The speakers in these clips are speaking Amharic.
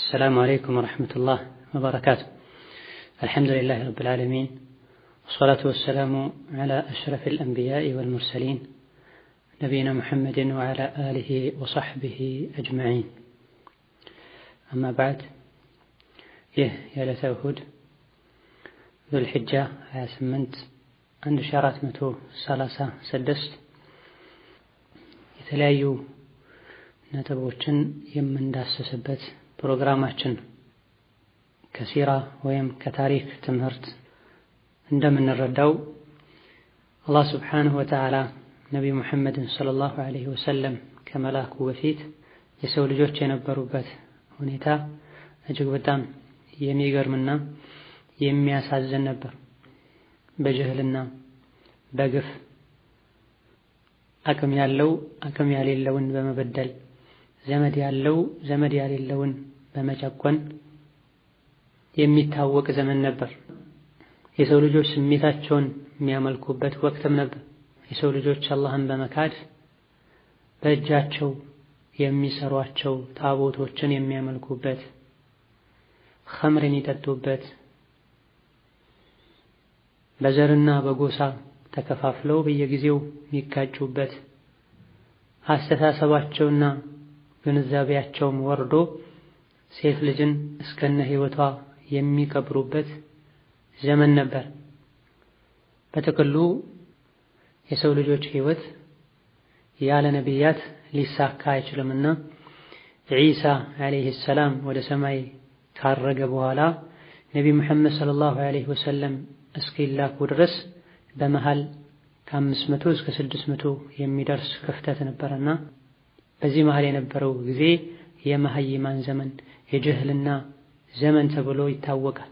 السلام عليكم ورحمة الله وبركاته. الحمد لله رب العالمين، والصلاة والسلام على أشرف الأنبياء والمرسلين نبينا محمد وعلى آله وصحبه أجمعين. أما بعد، የዕለተ እሁድ ዙልሒጃ 28 1436 የተለያዩ ነጥቦችን የምንዳሰስበት ፕሮግራማችን ከሲራ ወይም ከታሪክ ትምህርት እንደምንረዳው አላህ ሱብሓነሁ ወተዓላ ነቢዩ ሙሐመድን ሰለላሁ ዐለይሂ ወሰለም ከመላኩ በፊት የሰው ልጆች የነበሩበት ሁኔታ እጅግ በጣም የሚገርምና የሚያሳዝን ነበር። በጅህልና በግፍ አቅም ያለው አቅም ያሌለውን በመበደል ዘመድ ያለው ዘመድ ያሌለውን በመጨቆን የሚታወቅ ዘመን ነበር። የሰው ልጆች ስሜታቸውን የሚያመልኩበት ወቅትም ነበር። የሰው ልጆች አላህን በመካድ በእጃቸው የሚሰሯቸው ታቦቶችን የሚያመልኩበት፣ ኸምርን የሚጠጡበት፣ በዘርና በጎሳ ተከፋፍለው በየጊዜው የሚጋጩበት፣ አስተሳሰባቸውና ግንዛቤያቸውም ወርዶ ሴት ልጅን እስከነ ሕይወቷ የሚቀብሩበት ዘመን ነበር። በጥቅሉ የሰው ልጆች ሕይወት ያለ ነቢያት ሊሳካ አይችልምና ዒሳ ዐለይሂ ሰላም ወደ ሰማይ ካረገ በኋላ ነቢ ሙሐመድ ሰለላሁ ዐለይሂ ወሰለም እስኪላኩ ድረስ በመሃል ከ500 እስከ 600 የሚደርስ ክፍተት ነበርና በዚህ መሃል የነበረው ጊዜ የመሃይማን ዘመን፣ የጅህልና ዘመን ተብሎ ይታወቃል።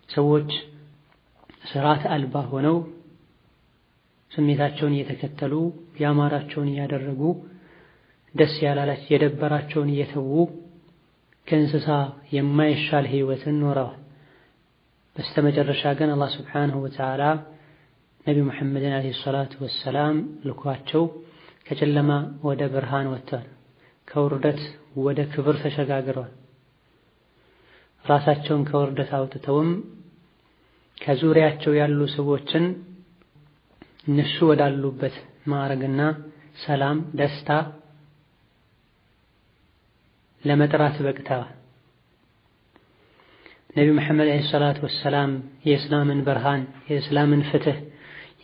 ሰዎች ስርዓት አልባ ሆነው ስሜታቸውን እየተከተሉ ያማራቸውን እያደረጉ ደስ ያላላቸው የደበራቸውን እየተዉ ከእንስሳ የማይሻል ህይወትን ኖረዋል። በስተመጨረሻ ግን አላህ ሱብሓነሁ ወተዓላ ነቢ ሙሐመድን ዐለይሂ ሰላቱ ወሰላም ልኳቸው ከጨለማ ወደ ብርሃን ወጥተዋል። ከውርደት ወደ ክብር ተሸጋግረዋል። ራሳቸውን ከውርደት አውጥተውም ከዙሪያቸው ያሉ ሰዎችን እነሱ ወዳሉበት ማዕረግና ሰላም፣ ደስታ ለመጥራት በቅተዋል። ነቢ ሙሐመድ ዐለይሂ ሰላቱ ወሰላም የእስላምን ብርሃን የእስላምን ፍትህ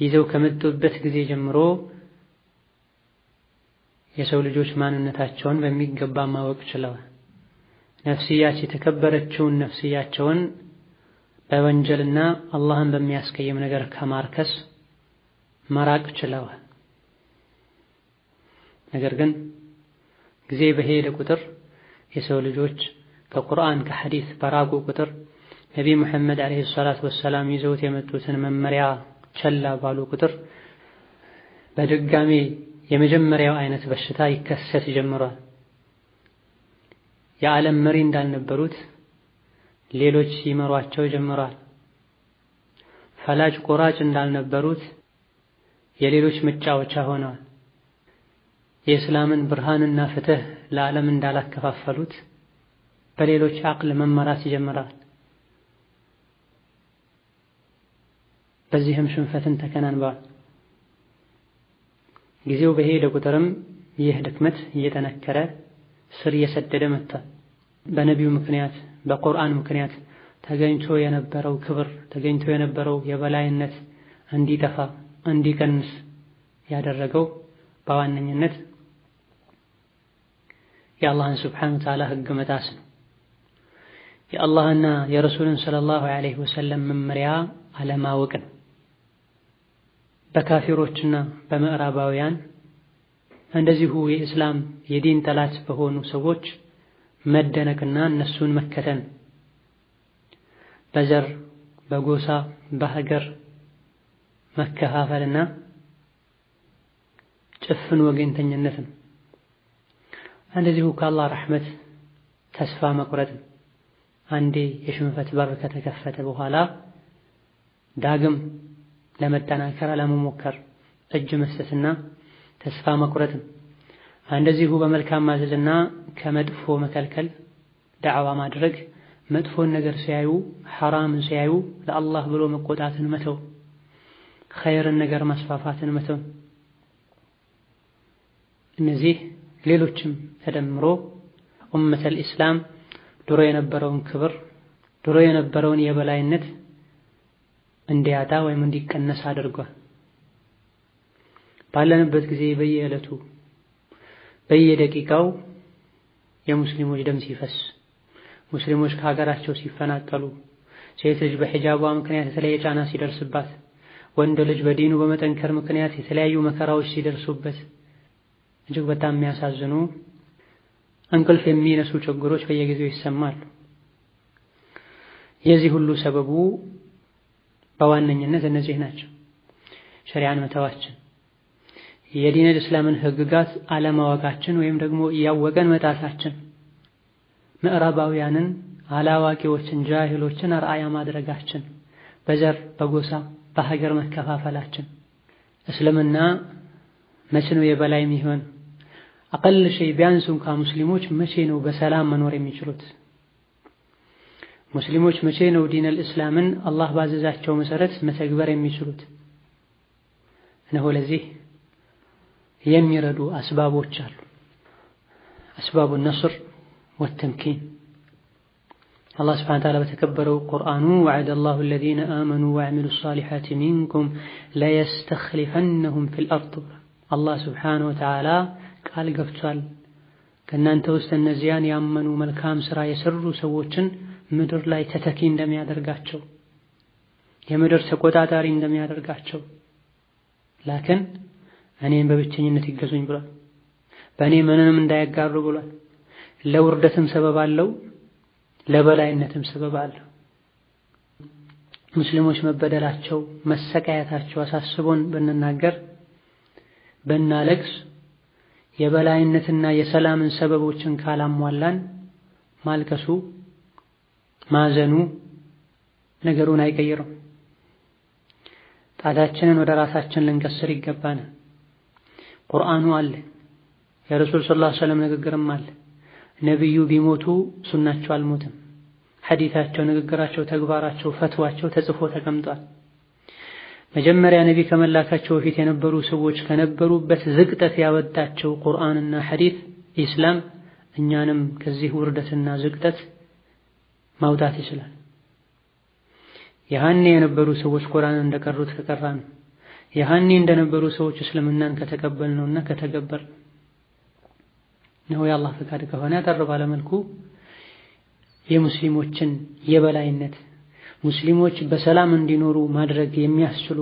ይዘው ከመጡበት ጊዜ ጀምሮ የሰው ልጆች ማንነታቸውን በሚገባ ማወቅ ችለዋል። ነፍስያቸው የተከበረችውን ነፍስያቸውን በወንጀልና አላህን በሚያስቀይም ነገር ከማርከስ መራቅ ችለዋል። ነገር ግን ጊዜ በሄደ ቁጥር የሰው ልጆች ከቁርአን ከሐዲስ በራቁ ቁጥር ነቢ ሙሐመድ ዐለይሂ ሰላቱ ወሰላም ይዘውት የመጡትን መመሪያ ቸላ ባሉ ቁጥር በድጋሚ የመጀመሪያው አይነት በሽታ ይከሰት ጀምሯል። የዓለም መሪ እንዳልነበሩት ሌሎች ይመሯቸው ጀምሯል። ፈላጭ ቆራጭ እንዳልነበሩት የሌሎች መጫወቻ ሆነዋል። የእስላምን ብርሃንና ፍትህ ለዓለም እንዳላከፋፈሉት በሌሎች አቅል መመራት ይጀምራል። በዚህም ሽንፈትን ተከናንበዋል። ጊዜው በሄደ ቁጥርም ይህ ድክመት እየጠነከረ ስር እየሰደደ መጥቷል። በነቢዩ ምክንያት በቁርአን ምክንያት ተገኝቶ የነበረው ክብር ተገኝቶ የነበረው የበላይነት እንዲጠፋ እንዲቀንስ ያደረገው በዋነኝነት የአላህን ሱብሓነሁ ወተዓላ ሕግ መጣስ ነው። የአላህና የረሱልን ሰለላሁ ዐለይሂ ወሰለም መመሪያ አለማወቅ ነው። በካፊሮችና በምዕራባውያን እንደዚሁ የእስላም የዲን ጠላት በሆኑ ሰዎች መደነቅና እነሱን መከተል፣ በዘር በጎሳ በሀገር መከፋፈልና ጭፍን ወገንተኝነት ነው። እንደዚሁ ከአላህ ረሕመት ተስፋ መቁረጥ፣ አንዴ የሽንፈት በር ከተከፈተ በኋላ ዳግም ለመጠናከር አለመሞከር፣ እጅ መስጠትና ተስፋ መቁረጥ፣ እንደዚሁ በመልካም ማዘዝና ከመጥፎ መከልከል፣ ዳዕዋ ማድረግ፣ መጥፎን ነገር ሲያዩ ሐራምን ሲያዩ ለአላህ ብሎ መቆጣትን መተው፣ ኸይርን ነገር ማስፋፋትን መተው። እነዚህ ሌሎችም ተደምሮ ኡመተል ኢስላም ድሮ የነበረውን ክብር ድሮ የነበረውን የበላይነት እንዲያጣ ወይም እንዲቀነስ አድርጓል። ባለንበት ጊዜ በየዕለቱ በየደቂቃው የሙስሊሞች ደም ሲፈስ፣ ሙስሊሞች ከሀገራቸው ሲፈናቀሉ፣ ሴት ልጅ በሒጃቧ ምክንያት የተለያየ ጫና ሲደርስባት፣ ወንድ ልጅ በዲኑ በመጠንከር ምክንያት የተለያዩ መከራዎች ሲደርሱበት እጅግ በጣም የሚያሳዝኑ እንቅልፍ የሚነሱ ችግሮች በየጊዜው ይሰማሉ። የዚህ ሁሉ ሰበቡ በዋነኝነት እነዚህ ናቸው። ሸሪዓን መተዋችን፣ የዲን እስላምን ህግጋት አለማወቃችን ወይም ደግሞ እያወቀን መጣታችን፣ ምዕራባውያንን አላዋቂዎችን ጃሂሎችን አርአያ ማድረጋችን፣ በዘር በጎሳ በሀገር መከፋፈላችን። እስልምና መቼ ነው የበላይ የሚሆን? አቀል ሸይ ቢያንስ እንኳን ሙስሊሞች መቼ ነው በሰላም መኖር የሚችሉት? ሙስሊሞች መቼ ነው ዲነል እስላምን አላህ ባዘዛቸው መሰረት መተግበር የሚችሉት? እነሆ ለዚህ የሚረዱ አስባቦች አሉ። አስባቡ ነስር ወተምኪን። አላህ ሱብሓነሁ ወተዓላ በተከበረው ቁርአኑ ወዐደ አላሁ አለዚነ አመኑ ወዐሚሉ ሷሊሓቲ ሚንኩም ለየስተኽሊፈነሁም ፊል አርድ። አላህ ሱብሓነሁ ወተዓላ ቃል ገብቷል ከእናንተ ውስጥ እነዚያን ያመኑ መልካም ሥራ የሰሩ ሰዎችን ምድር ላይ ተተኪ እንደሚያደርጋቸው፣ የምድር ተቆጣጣሪ እንደሚያደርጋቸው። ላኪን እኔን በብቸኝነት ይገዙኝ ብሏል። በእኔ ምንንም እንዳያጋሩ ብሏል። ለውርደትም ሰበብ አለው፣ ለበላይነትም ሰበብ አለው። ሙስሊሞች መበደላቸው መሰቃየታቸው አሳስቦን ብንናገር ብናለቅስ የበላይነትና የሰላምን ሰበቦችን ካላሟላን ማልቀሱ ማዘኑ ነገሩን አይቀይረው። ጣታችንን ወደ ራሳችን ልንቀስር ይገባናል። ቁርአኑ አለ፣ የረሱል ሰለላሁ ዐለይሂ ወሰለም ንግግርም አለ። ነብዩ ቢሞቱ ሱናቸው አልሞትም። ሐዲታቸው፣ ንግግራቸው፣ ተግባራቸው፣ ፈትዋቸው ተጽፎ ተቀምጧል። መጀመሪያ ነቢ ከመላካቸው በፊት የነበሩ ሰዎች ከነበሩበት ዝቅጠት ያወጣቸው ቁርአንና ሐዲት ኢስላም እኛንም ከዚህ ውርደትና ዝቅጠት ማውጣት ይችላል። ያኔ የነበሩ ሰዎች ቁርአንን እንደቀሩት ከቀራን፣ ያኔ እንደነበሩ ሰዎች እስልምናን ከተቀበልነውና ከተገበር ነው የአላህ ፈቃድ ከሆነ አጠር ባለ መልኩ የሙስሊሞችን የበላይነት ሙስሊሞች በሰላም እንዲኖሩ ማድረግ የሚያስችሉ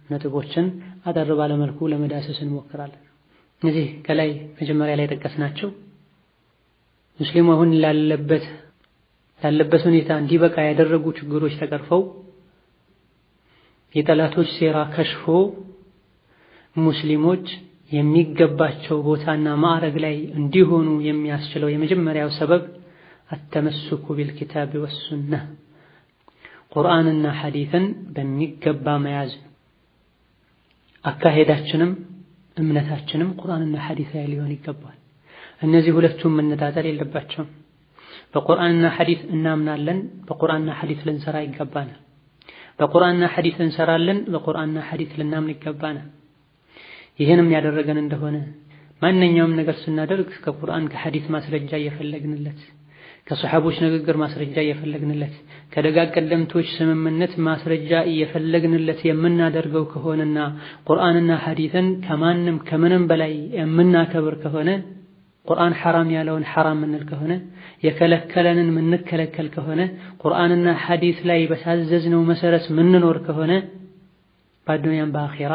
ነጥቦችን አጠር ባለ መልኩ ለመዳሰስ እንሞክራለን። እነዚህ ከላይ መጀመሪያ ላይ ጠቀስናቸው ሙስሊሙ አሁን ላለበት ሁኔታ እንዲበቃ ያደረጉ ችግሮች ተቀርፈው የጠላቶች ሴራ ከሽፎ ሙስሊሞች የሚገባቸው ቦታና ማዕረግ ላይ እንዲሆኑ የሚያስችለው የመጀመሪያው ሰበብ አተመስኩ ቢልኪታቢ ወሱነህ፣ ቁርአንና ሐዲትን በሚገባ መያዝ። አካሄዳችንም እምነታችንም ቁርአንና ሐዲስ ላይ ሊሆን ይገባል። እነዚህ ሁለቱም መነጣጠል የለባቸውም። በቁርአንና ሐዲስ እናምናለን፣ በቁርአንና ሐዲስ ልንሰራ ይገባናል። በቁርአንና ሐዲስ እንሰራለን፣ በቁርአንና ሐዲስ ልናምን ይገባናል። ይህንም ያደረገን እንደሆነ ማንኛውም ነገር ስናደርግ ከቁርአን ከሐዲስ ማስረጃ እየፈለግንለት፣ ከሰሐቦች ንግግር ማስረጃ እየፈለግንለት፣ ከደጋግ ቀደምቶች ስምምነት ማስረጃ እየፈለግንለት የምናደርገው ከሆነና ቁርአንና ሐዲስን ከማንም ከምንም በላይ የምናከብር ከሆነ፣ ቁርአን ሐራም ያለውን ሐራም ምንል ከሆነ፣ የከለከለንን ምንከለከል ከሆነ፣ ቁርአንና ሐዲስ ላይ በታዘዝነው መሰረት ምንኖር ከሆነ በአዱንያም በአኺራ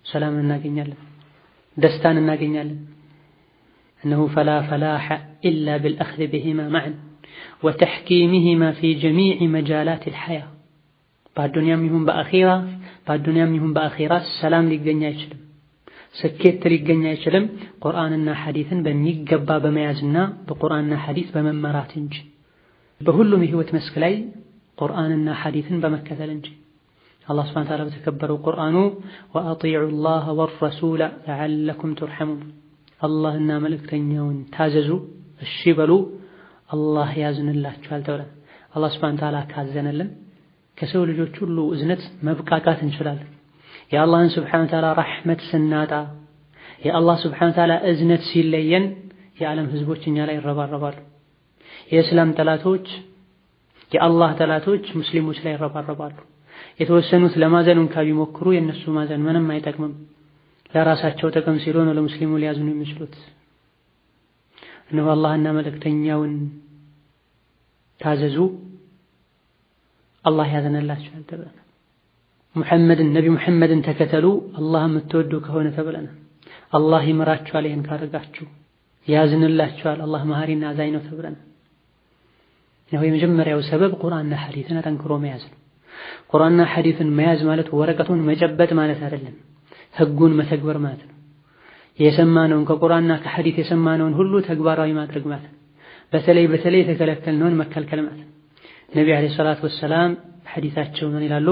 ሰላምን እናገኛለን፣ ደስታን እናገኛለን። እነሆ ፈላ ፈላሐ ኢላ ቢልአኽዚ ቢሂማ መዐን ወተሕኪሚሂማ ፊ ጀሚዕ መጃላት አልሐያ። በአዱንያም ይሁን በአኺራ ሰላም ሊገኝ አይችልም፣ ስኬት ሊገኝ አይችልም ቁርአንና ሐዲስን በሚገባ በመያዝና በቁርአንና ሐዲስ በመመራት እንጂ፣ በሁሉም የህይወት መስክ ላይ ቁርአንና ሐዲስን በመከተል እንጂ። አላህ ሱብሓነሁ ወተዓላ በተከበረው ቁርአኑ ወአጢዑ ላህ ወረሱለ ለዐለኩም ቱርሐሙን፣ አላህና መልእክተኛውን ታዘዙ፣ እሺ በሉ፣ አላህ ያዝንላችኋል ተብለን አላህ ሱብሓነሁ ወተዓላ ካዘነልን ከሰው ልጆች ሁሉ እዝነት መብቃቃት እንችላለን። የአላህን ሱብሓነሁ ወተዓላ ረሕመት ስናጣ የአላህ ሱብሓነሁ ወተዓላ እዝነት ሲለየን የዓለም ህዝቦች እኛ ላይ ይረባረባሉ። የእስላም ጠላቶች የአላህ ጠላቶች ሙስሊሞች ላይ ይረባረባሉ። የተወሰኑት ለማዘን እንኳ ቢሞክሩ የነሱ ማዘን ምንም አይጠቅምም። ለራሳቸው ጥቅም ሲሉ ነው ለሙስሊሙ ሊያዝኑ የሚችሉት። እነሆ አላህና መልእክተኛውን ታዘዙ አላህ ያዘነላችኋል ተብለናል። ነቢ ሙሐመድን ተከተሉ አላህ የምትወዱ ከሆነ ተብለናል። አላህ ይምራችኋል ይሄን ካደረጋችሁ፣ ያዝንላችኋል አላህ መሐሪና አዛኝ ነው ተብለናል። ነው የመጀመሪያው ሰበብ ቁርአንና ሐዲስን አጠንክሮ መያዝ ነው። ቁርአንና ሐዲስን መያዝ ማለት ወረቀቱን መጨበጥ ማለት አይደለም፣ ህጉን መተግበር ማለት ነው። የሰማነውን ከቁርአንና ከሐዲስ የሰማነውን ሁሉ ተግባራዊ ማድረግ ማለት ነው። በተለይ የተከለከልነውን መከልከል ማለት ነው። ነቢ አለይሂ ሰላቱ ወሰላም ሐዲሳቸው ምን ይላሉ?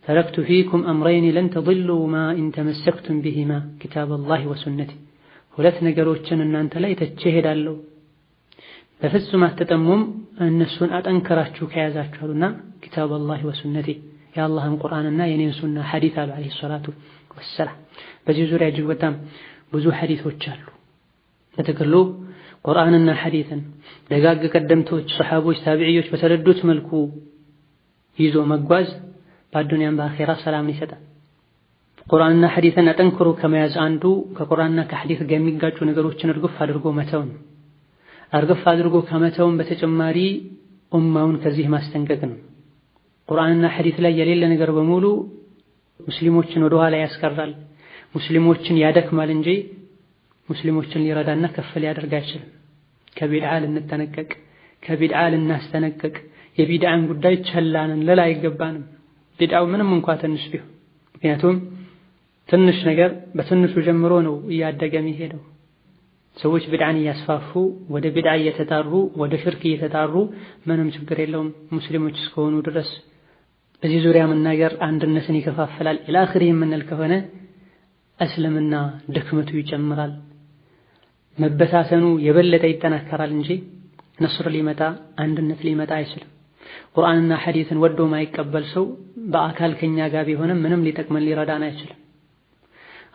ተረክቱ ፊኩም አምረይን ለን ተضሉ ማ ኢን ተመሰክቱም ቢሂማ ኪታበላሂ ወሱነቲ። ሁለት ነገሮችን እናንተ ላይ ትቼ እሄዳለሁ በፍጹም አትጠሙም እነሱን አጠንከራችሁ ከያዛችሁና ኪታበላሂ ወሱነቲ የአላህን ቁርአንና የኔን ሱና ሐዲስ አሉ አለይሂ ሰላቱ ወሰላም። በዚህ ዙሪያ እጅግ በጣም ብዙ ሐዲሶች አሉ። በተከሉ ቁርአንና ሐዲስን ደጋግ ቀደምቶች ሰሐቦች፣ ታቢዒዎች በተረዱት መልኩ ይዞ መጓዝ በአዱንያም በአኺራ ሰላምን ይሰጣል። ቁርአንና ሐዲስን አጠንክሮ ከመያዝ አንዱ ከቁርአንና ከሐዲስ ጋር የሚጋጩ ነገሮችን እርግፍ አድርጎ መተው ነው። እርግፍ አድርጎ ከመተውም በተጨማሪ ኡማውን ከዚህ ማስጠንቀቅ ነው። ቁርአንና ሐዲስ ላይ የሌለ ነገር በሙሉ ሙስሊሞችን ወደ ኋላ ያስቀራል፣ ሙስሊሞችን ያደክማል እንጂ ሙስሊሞችን ሊረዳና ከፍ ሊያደርግ አይችልም። ከቢድዓ ልንጠነቀቅ፣ ከቢድዓ ልናስጠነቀቅ፣ የቢድዓን ጉዳይ ቸላንን ልል አይገባንም። ቢድዓው ምንም እንኳ ትንሽ ቢሆን፣ ምክንያቱም ትንሽ ነገር በትንሹ ጀምሮ ነው እያደገ የሚሄደው። ሰዎች ቢድዓን እያስፋፉ ወደ ቢድዓ እየተጣሩ ወደ ሽርክ እየተጣሩ ምንም ችግር የለውም ሙስሊሞች እስከሆኑ ድረስ። በዚህ ዙሪያ መናገር አንድነትን ይከፋፈላል ኢላኺሪ የምንል ከሆነ እስልምና ድክመቱ ይጨምራል፣ መበታተኑ የበለጠ ይጠናከራል እንጂ ነስር ሊመጣ አንድነት ሊመጣ አይችልም። ቁርአንና ሐዲስን ወዶ ማይቀበል ሰው በአካል ከኛ ጋር ቢሆንም ምንም ሊጠቅመን ሊረዳን አይችልም።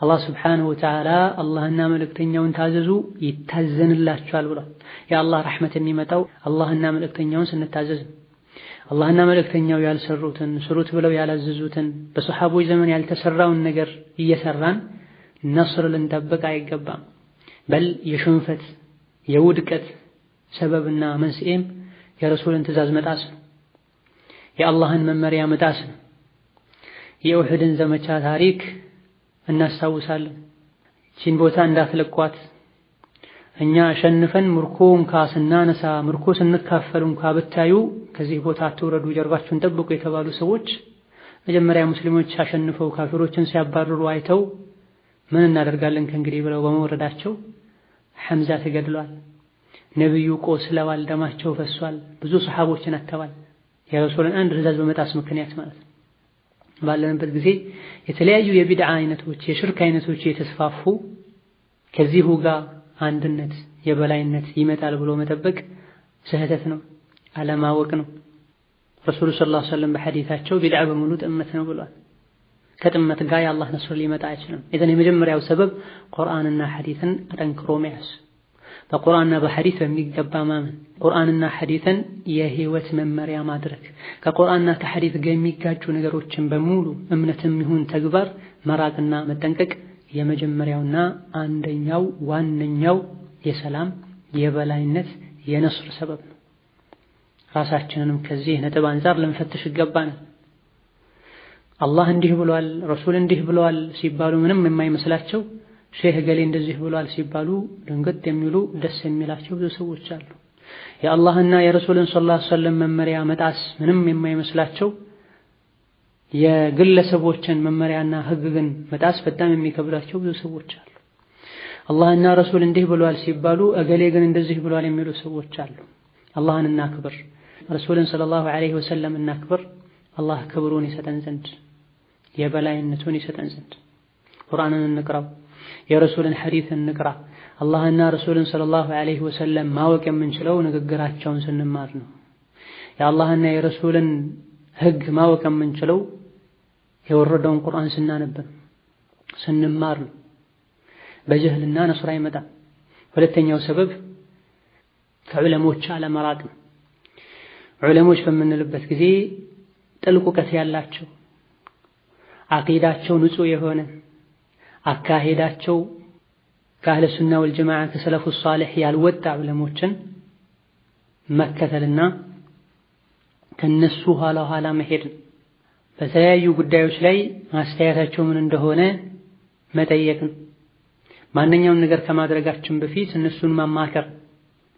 አላህ ሱብሓነሁ ወተዓላ አላህና መልእክተኛውን ታዘዙ ይታዘንላችኋል ብሏል። የአላህ ረሕመት የሚመጣው አላህና መልእክተኛውን ስንታዘዝ፣ አላህና መልእክተኛው ያልሰሩትን ስሩት ብለው ያላዘዙትን በሰሐቦች ዘመን ያልተሰራውን ነገር እየሰራን ነስር ልንጠብቅ አይገባም። በል የሽንፈት የውድቀት ሰበብና መንስኤም የረሱልን ትእዛዝ መጣስ ነው፣ የአላህን መመሪያ መጣስ ነው። የኡሑድን ዘመቻ ታሪክ እናስታውሳለን። ይህችን ቦታ እንዳትለቋት፣ እኛ አሸንፈን ምርኮ እንኳ ስናነሳ ምርኮ ስንካፈል እንኳ ብታዩ ከዚህ ቦታ አትውረዱ፣ ጀርባችሁን ጠብቁ የተባሉ ሰዎች መጀመሪያ ሙስሊሞች አሸንፈው ካፊሮችን ሲያባርሩ አይተው ምን እናደርጋለን ከእንግዲህ ብለው በመውረዳቸው ሐምዛ ተገድሏል፣ ነብዩ ቆስለዋል፣ ደማቸው ፈሷል፣ ብዙ ሰሐቦችን አተዋል። የረሱልን አንድ ትእዛዝ በመጣስ ምክንያት ማለት ነው። ባለንበት ጊዜ የተለያዩ የቢድዓ አይነቶች የሽርክ አይነቶች የተስፋፉ ከዚሁ ጋር አንድነት የበላይነት ይመጣል ብሎ መጠበቅ ስህተት ነው፣ አለማወቅ ነው። ረሱሉ ሰለላሁ ዐለይሂ ወሰለም በሐዲታቸው ቢድዓ በሙሉ ጥመት ነው ብሏል። ከጥመት ጋር የአላህ ነስር ሊመጣ አይችልም። ኢዘን የመጀመሪያው ሰበብ ቁርአንና ሐዲስን አጠንክሮ መያዝ፣ በቁርአንና በሐዲስ በሚገባ ማመን፣ ቁርአንና ሐዲስን የህይወት መመሪያ ማድረግ፣ ከቁርአንና ከሐዲስ ጋር የሚጋጩ ነገሮችን በሙሉ እምነትም ይሁን ተግባር መራቅና መጠንቀቅ የመጀመሪያውና አንደኛው ዋነኛው የሰላም የበላይነት የነስር ሰበብ ነው። ራሳችንንም ከዚህ ነጥብ አንፃር ልንፈትሽ ይገባናል። አላህ እንዲህ ብሏል፣ ረሱል እንዲህ ብሏል ሲባሉ ምንም የማይመስላቸው ሼህ ገሌ እንደዚህ ብሏል ሲባሉ ድንገት የሚሉ ደስ የሚላቸው ብዙ ሰዎች አሉ። የአላህና የረሱልን ሰለላሁ ዐለይሂ ወሰለም መመሪያ መጣስ ምንም የማይመስላቸው የግለሰቦችን መመሪያና ህግ ግን መጣስ በጣም የሚከብዳቸው ብዙ ሰዎች አሉ። አላህና ረሱል እንዲህ ብሏል ሲባሉ እገሌ ግን እንደዚህ ብሏል የሚሉ ሰዎች አሉ። አላህን እናክብር፣ ረሱልን ሰለላሁ ዐለይሂ ወሰለም እናክብር። አላህ ክብሩን ይሰጠን ዘንድ የበላይነቱን ይሰጠን ዘንድ ቁርአንን እንቅራው፣ የረሱልን ሐዲስ እንቅራ። አላህና ረሱልን ሰለላሁ ዐለይሂ ወሰለም ማወቅ የምንችለው ንግግራቸውን ስንማር ነው። የአላህና የረሱልን ህግ ማወቅ የምንችለው የወረደውን ቁርአን ስናነብ ስንማር ነው። በጀህልና ነስር አይመጣም። ሁለተኛው ሰበብ ከዑለሞች አለመራቅ ነው። ዑለሞች በምንልበት ጊዜ ጥልቅ እውቀት ያላቸው፣ አቂዳቸው ንጹህ የሆነ፣ አካሄዳቸው ከአህለ ሱና ወልጀማዓ ከሰለፉ ሷሊህ ያልወጣ ዑለሞችን መከተልና ከነሱ ኋላ መሄድ፣ በተለያዩ ጉዳዮች ላይ ማስተያየታቸው ምን እንደሆነ መጠየቅ፣ ማንኛውም ነገር ከማድረጋችን በፊት እነሱን ማማከር።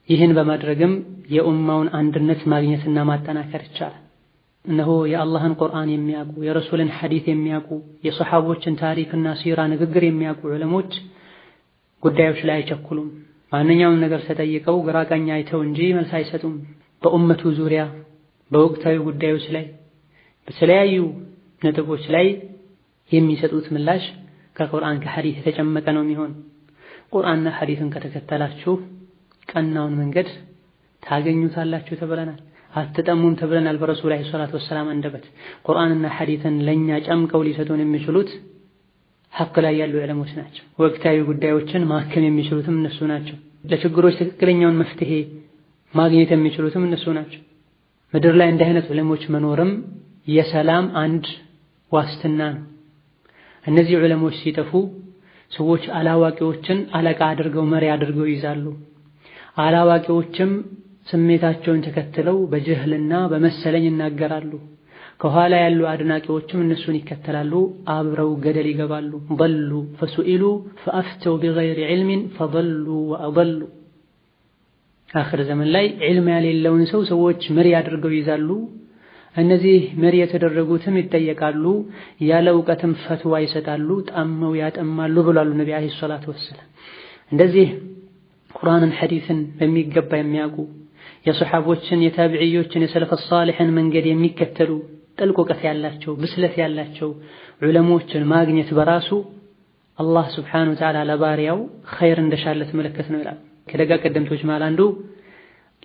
ይህን በማድረግም የኡማውን አንድነት ማግኘትና ማጠናከር ይቻላል። እነሆ የአላህን ቁርአን የሚያውቁ፣ የረሱልን ሐዲስ የሚያውቁ፣ የሰሐቦችን ታሪክና ሲራ ንግግር የሚያውቁ ዑለሞች ጉዳዮች ላይ አይቸኩሉም። ማንኛውም ነገር ተጠይቀው ግራ ቀኝ አይተው እንጂ መልስ አይሰጡም። በኡመቱ ዙሪያ በወቅታዊ ጉዳዮች ላይ በተለያዩ ነጥቦች ላይ የሚሰጡት ምላሽ ከቁርአን ከሐዲስ የተጨመቀ ነው የሚሆን። ቁርአንና ሐዲስን ከተከተላችሁ ቀናውን መንገድ ታገኙታላችሁ ተብለናል። አትጠሙም ተብለናል በረሱል ዐለይሂ ሰላቱ ወሰላም አንደበት። ቁርአንና ሐዲስን ለኛ ጨምቀው ሊሰጡን የሚችሉት ሐቅ ላይ ያሉ ዑለሞች ናቸው። ወቅታዊ ጉዳዮችን ማከም የሚችሉትም እነሱ ናቸው። ለችግሮች ትክክለኛውን መፍትሄ ማግኘት የሚችሉትም እነሱ ናቸው። ምድር ላይ እንዲህ አይነት ዑለሞች መኖርም የሰላም አንድ ዋስትና ነው። እነዚህ ዑለሞች ሲጠፉ ሰዎች አላዋቂዎችን አለቃ አድርገው መሪ አድርገው ይይዛሉ። አላዋቂዎችም ስሜታቸውን ተከትለው በጅህልና በመሰለኝ ይናገራሉ። ከኋላ ያሉ አድናቂዎችም እነሱን ይከተላሉ፣ አብረው ገደል ይገባሉ። ضلوا فسئلوا فافتوا بغير علم فضلوا واضلوا። አኺር ዘመን ላይ ዒልም ያሌለውን ሰዎች መሪ አድርገው ይይዛሉ። እነዚህ መሪ የተደረጉትም ይጠየቃሉ፣ ያለ ዕውቀትም ፈትዋ ይሰጣሉ፣ ጣመው ያጠማሉ ብሏል ነብዩ አለይሂ ሰላቱ ወሰላም። እንደዚህ ቁርአንን ሐዲስን በሚገባ የሚያውቁ የሰሐቦችን የታቢዒዮችን የሰለፈ ሷሊህን መንገድ የሚከተሉ ጥልቅ ዕውቀት ያላቸው ብስለት ያላቸው ዑለሞችን ማግኘት በራሱ አላህ ሱብሓነሁ ወተዓላ ለባሪያው ኸይር እንደሻለት ምልክት ነው ይላል። ከደጋ ቀደምቶች ማለት አንዱ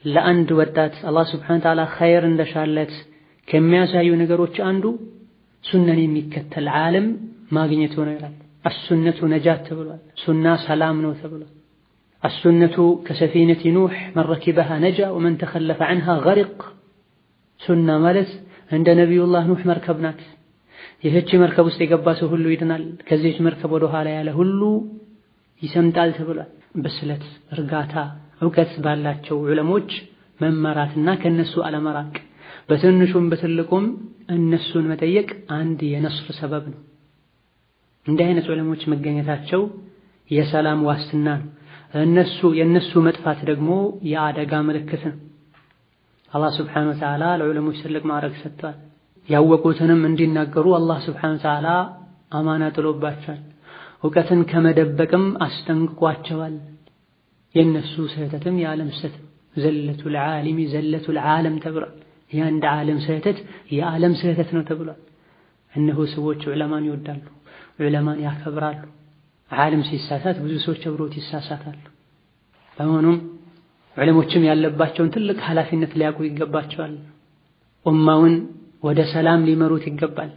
ለአንድ ወጣት አላህ ሱብሓነሁ ወተዓላ ኸይር እንደሻለት ከሚያሳዩ ነገሮች አንዱ ሱናን የሚከተል ዓለም ማግኘቱ ነው ይላል። አሱነቱ ነጃት ተብሏል። ሱና ሰላም ነው ተብሏል። السنة كسفينة نوح من ركبها نجا ومن تخلف عنها غرق. ሱና ማለት እንደ ነብዩላህ ኑህ መርከብ ናት። ይህች መርከብ ውስጥ የገባ ሰው ሁሉ ይድናል፣ ከዚህች መርከብ ወደ ኋላ ያለ ሁሉ ይሰምጣል ተብሏል። በስለት እርጋታ ዕውቀት ባላቸው ዑለሞች መመራትና ከነሱ አለመራቅ፣ በትንሹም በትልቁም እነሱን መጠየቅ አንድ የነስር ሰበብ ነው። እንዲህ አይነት ዑለሞች መገኘታቸው የሰላም ዋስትና ነው። የነሱ መጥፋት ደግሞ የአደጋ ምልክት ነው። አላህ ሱብሓነሁ ወተዓላ ለዑለሞች ትልቅ ማዕረግ ሰጥቷል። ያወቁትንም እንዲናገሩ አላህ ሱብሓነሁ ወተዓላ አማና ጥሎባቸዋል። ዕውቀትን ከመደበቅም አስጠንቅቋቸዋል። የነሱ ስህተትም የዓለም ስህተት፣ ዘለቱል ዓሊሚ ዘለቱል ዓለም ተብሏል። የአንድ ዓለም ስህተት የዓለም ስህተት ነው ተብሏል። እነሆ ሰዎች ዑለማን ይወዳሉ፣ ዑለማን ያከብራሉ። ዓለም ሲሳሳት ብዙ ሰዎች አብሮት ይሳሳታሉ። በመሆኑም ዑለሞችም ያለባቸውን ትልቅ ኃላፊነት ሊያውቁ ይገባቸዋል። ኡማውን ወደ ሰላም ሊመሩት ይገባል።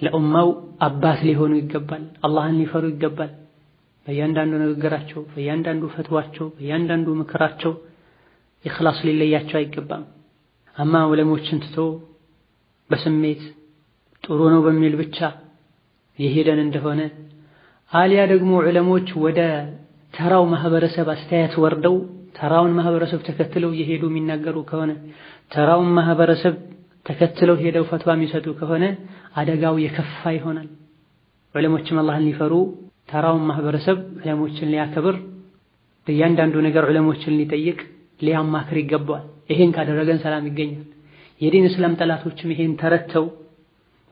ለኡማው አባት ሊሆኑ ይገባል። አላህን ሊፈሩ ይገባል። በእያንዳንዱ ንግግራቸው፣ በእያንዳንዱ ፈትዋቸው፣ በእያንዳንዱ ምክራቸው ኢኽላስ ሊለያቸው አይገባም። አማ ዑለሞችን ትቶ በስሜት ጥሩ ነው በሚል ብቻ የሄደን እንደሆነ አሊያ ደግሞ ዑለሞች ወደ ተራው ማህበረሰብ አስተያየት ወርደው ተራውን ማህበረሰብ ተከትለው የሄዱ የሚናገሩ ከሆነ ተራውን ማህበረሰብ ተከትለው ሄደው ፈትዋ የሚሰጡ ከሆነ አደጋው የከፋ ይሆናል። ዑለሞችም አላህን ሊፈሩ ተራውን ማህበረሰብ ዑለሞችን ሊያከብር በእያንዳንዱ ነገር ዑለሞችን ሊጠይቅ ሊያማክር ይገባዋል። ይሄን ካደረገን ሰላም ይገኛል። የዲን እስላም ጠላቶችም ይሄን ተረተው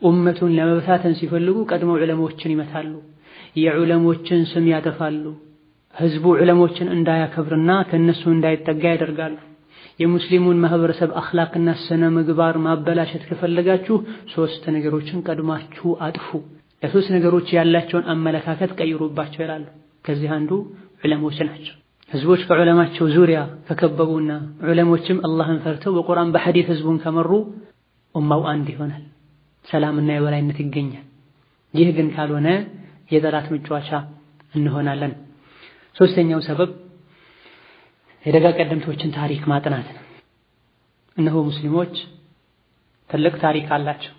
ኡመቱን ለመበታተን ሲፈልጉ ቀድሞ ዑለሞችን ይመታሉ፣ የዑለሞችን ስም ያጠፋሉ። ህዝቡ ዑለሞችን እንዳያከብርና ከነሱ እንዳይጠጋ ያደርጋሉ። የሙስሊሙን ማህበረሰብ አኽላቅና ስነ ምግባር ማበላሸት ከፈለጋችሁ 3 ነገሮችን ቀድማችሁ አጥፉ፣ ለሶስት ነገሮች ያላቸውን አመለካከት ቀይሩባቸው ይላሉ። ከዚህ አንዱ ዑለሞች ናቸው። ህዝቦች ከዑለማቸው ዙሪያ ከከበቡና ዑለሞችም አላህን ፈርተው በቁርአን በሐዲስ ህዝቡን ከመሩ ኡማው አንድ ይሆናል፣ ሰላምና የበላይነት ይገኛል። ይህ ግን ካልሆነ የጠላት መጫወቻ እንሆናለን። ሶስተኛው ሰበብ የደጋ ቀደምቶችን ታሪክ ማጥናት ነው። እነሆ ሙስሊሞች ትልቅ ታሪክ አላቸው።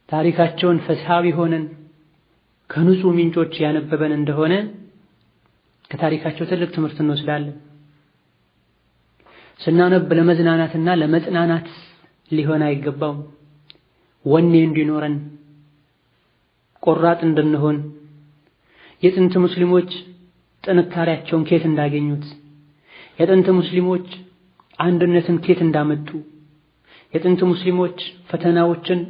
ታሪካቸውን ፍትሃዊ ሆነን ከንጹህ ምንጮች ያነበበን እንደሆነ ከታሪካቸው ትልቅ ትምህርት እንወስዳለን። ስናነብ ለመዝናናትና ለመጽናናት ሊሆን አይገባውም። ወኔ እንዲኖረን፣ ቆራጥ እንድንሆን፣ የጥንት ሙስሊሞች ጥንካሬያቸውን ከየት እንዳገኙት፣ የጥንት ሙስሊሞች አንድነትን ከየት እንዳመጡ፣ የጥንት ሙስሊሞች ፈተናዎችን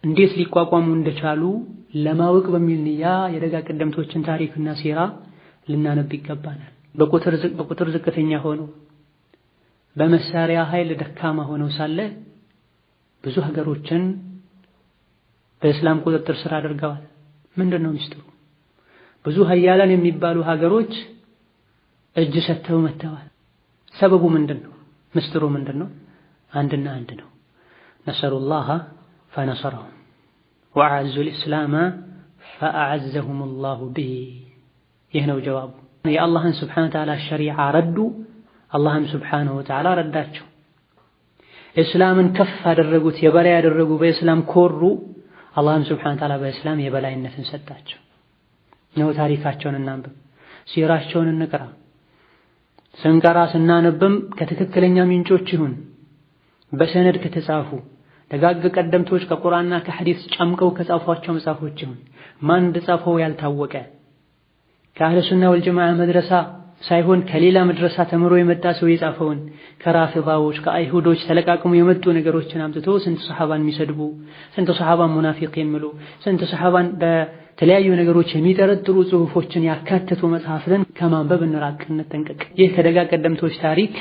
እንዴት ሊቋቋሙ እንደቻሉ ለማወቅ በሚል ንያ የደጋ ቀደምቶችን ታሪክና ሲራ ልናነብ ይገባናል። በቁጥር ዝቅተኛ ሆነው በመሳሪያ ኃይል ደካማ ሆነው ሳለ ብዙ ሀገሮችን በእስላም ቁጥጥር ስር አድርገዋል። ምንድነው ሚስጥሩ? ብዙ ሀያላን የሚባሉ ሀገሮች እጅ ሰጥተው መተዋል። ሰበቡ ምንድነው? ምስጢሩ ምንድነው? አንድና አንድ ነው። ነሰሩላህ ፈነሰረሁም ወዐዙ ልእስላም ፈአዐዘሁም ላሁ ቢሂ። ይህ ነው ጀዋቡ። የአላህን ስብሓነሁ ወተዓላ ሸሪዓ ረዱ፣ አላህም ስብሓነሁ ወተዓላ ረዳቸው። እስላምን ከፍ አደረጉት፣ የበላይ ያደረጉ፣ በእስላም ኮሩ፣ አላህም ስብሓነሁ ወተዓላ በእስላም የበላይነትን ሰጣቸው። ነው ታሪካቸውን እናንብብ፣ ሲራቸውን እንቅራ። ስንቀራ ስናነብም ከትክክለኛ ምንጮች ይሁን በሰነድ ከተጻፉ ደጋግ ቀደምቶች ከቁርአንና ከሐዲስ ጨምቀው ከጻፏቸው መጽሐፎች ይሁን ማን እንደጻፈው ያልታወቀ ከአህለ ሱና ወልጀማዓ መድረሳ ሳይሆን ከሌላ መድረሳ ተምሮ የመጣ ሰው የጻፈውን ከራፊዳዎች ከአይሁዶች ተለቃቅሞ የመጡ ነገሮችን አምጥቶ ስንት ሰሃባን የሚሰድቡ፣ ስንት ሰሃባን ሙናፊቅ የሚሉ፣ ስንት ሰሃባን በተለያዩ ነገሮች የሚጠረጥሩ ጽሑፎችን ያካተቱ መጽሐፍትን ከማንበብ እንራቅ፣ እንጠንቀቅ። ይህ ከደጋ ቀደምቶች ታሪክ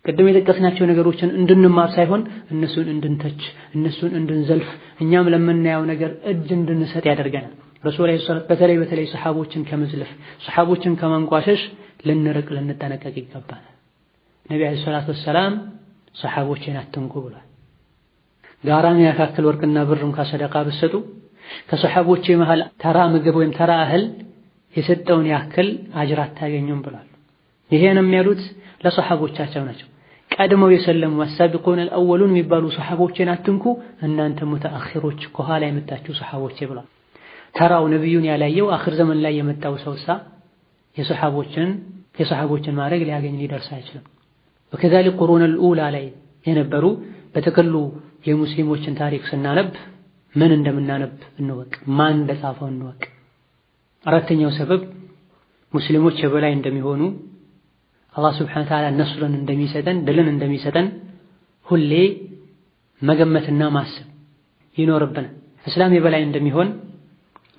ቅድም የጠቀስናቸው ነገሮችን እንድንማር ሳይሆን እነሱን እንድንተች፣ እነሱን እንድንዘልፍ፣ እኛም ለምናየው ነገር እጅ እንድንሰጥ ያደርገናል። ረሱል በተለይ ሰሃቦችን ከመዝለፍ ሰሃቦችን ከማንቋሸሽ ልንርቅ ልንጠነቀቅ ይገባል። ነብዩ አለይሂ ሰላቱ ወሰላም ሰሃቦችን አትንኩ ብሏል። ጋራን ያካክል ወርቅና ብርም ከሰደቃ ብትሰጡ ከሰሃቦች መሃል ተራ ምግብ ወይም ተራ እህል የሰጠውን ያክል አጅር አታገኙም ብሏል። ይሄንም ያሉት ለሰሃቦቻቸው ናቸው። ቀድመው የሰለሙ አሳቢቁን አልአወሉን የሚባሉ ሰሃቦችን አትንኩ፣ እናንተ ሙተአኺሮች ከኋላ የመጣችሁ ሰሃቦች ብሏል። ተራው ነብዩን ያላየው አኽር ዘመን ላይ የመጣው ሰውሳ የሰሃቦችን ማድረግ ሊያገኝ ሊደርስ አይችልም። ወከዛሊክ ቁሩን አልኡላ ላይ የነበሩ በተከሉ የሙስሊሞችን ታሪክ ስናነብ ምን እንደምናነብ እንወቅ፣ ማን እንደጻፈው እንወቅ። አራተኛው ሰበብ ሙስሊሞች የበላይ እንደሚሆኑ አላህ ሱብሓነሁ ወተዓላ ነስርን እንደሚሰጠን ድልን እንደሚሰጠን ሁሌ መገመትና ማሰብ ይኖርብናል። እስላም የበላይ እንደሚሆን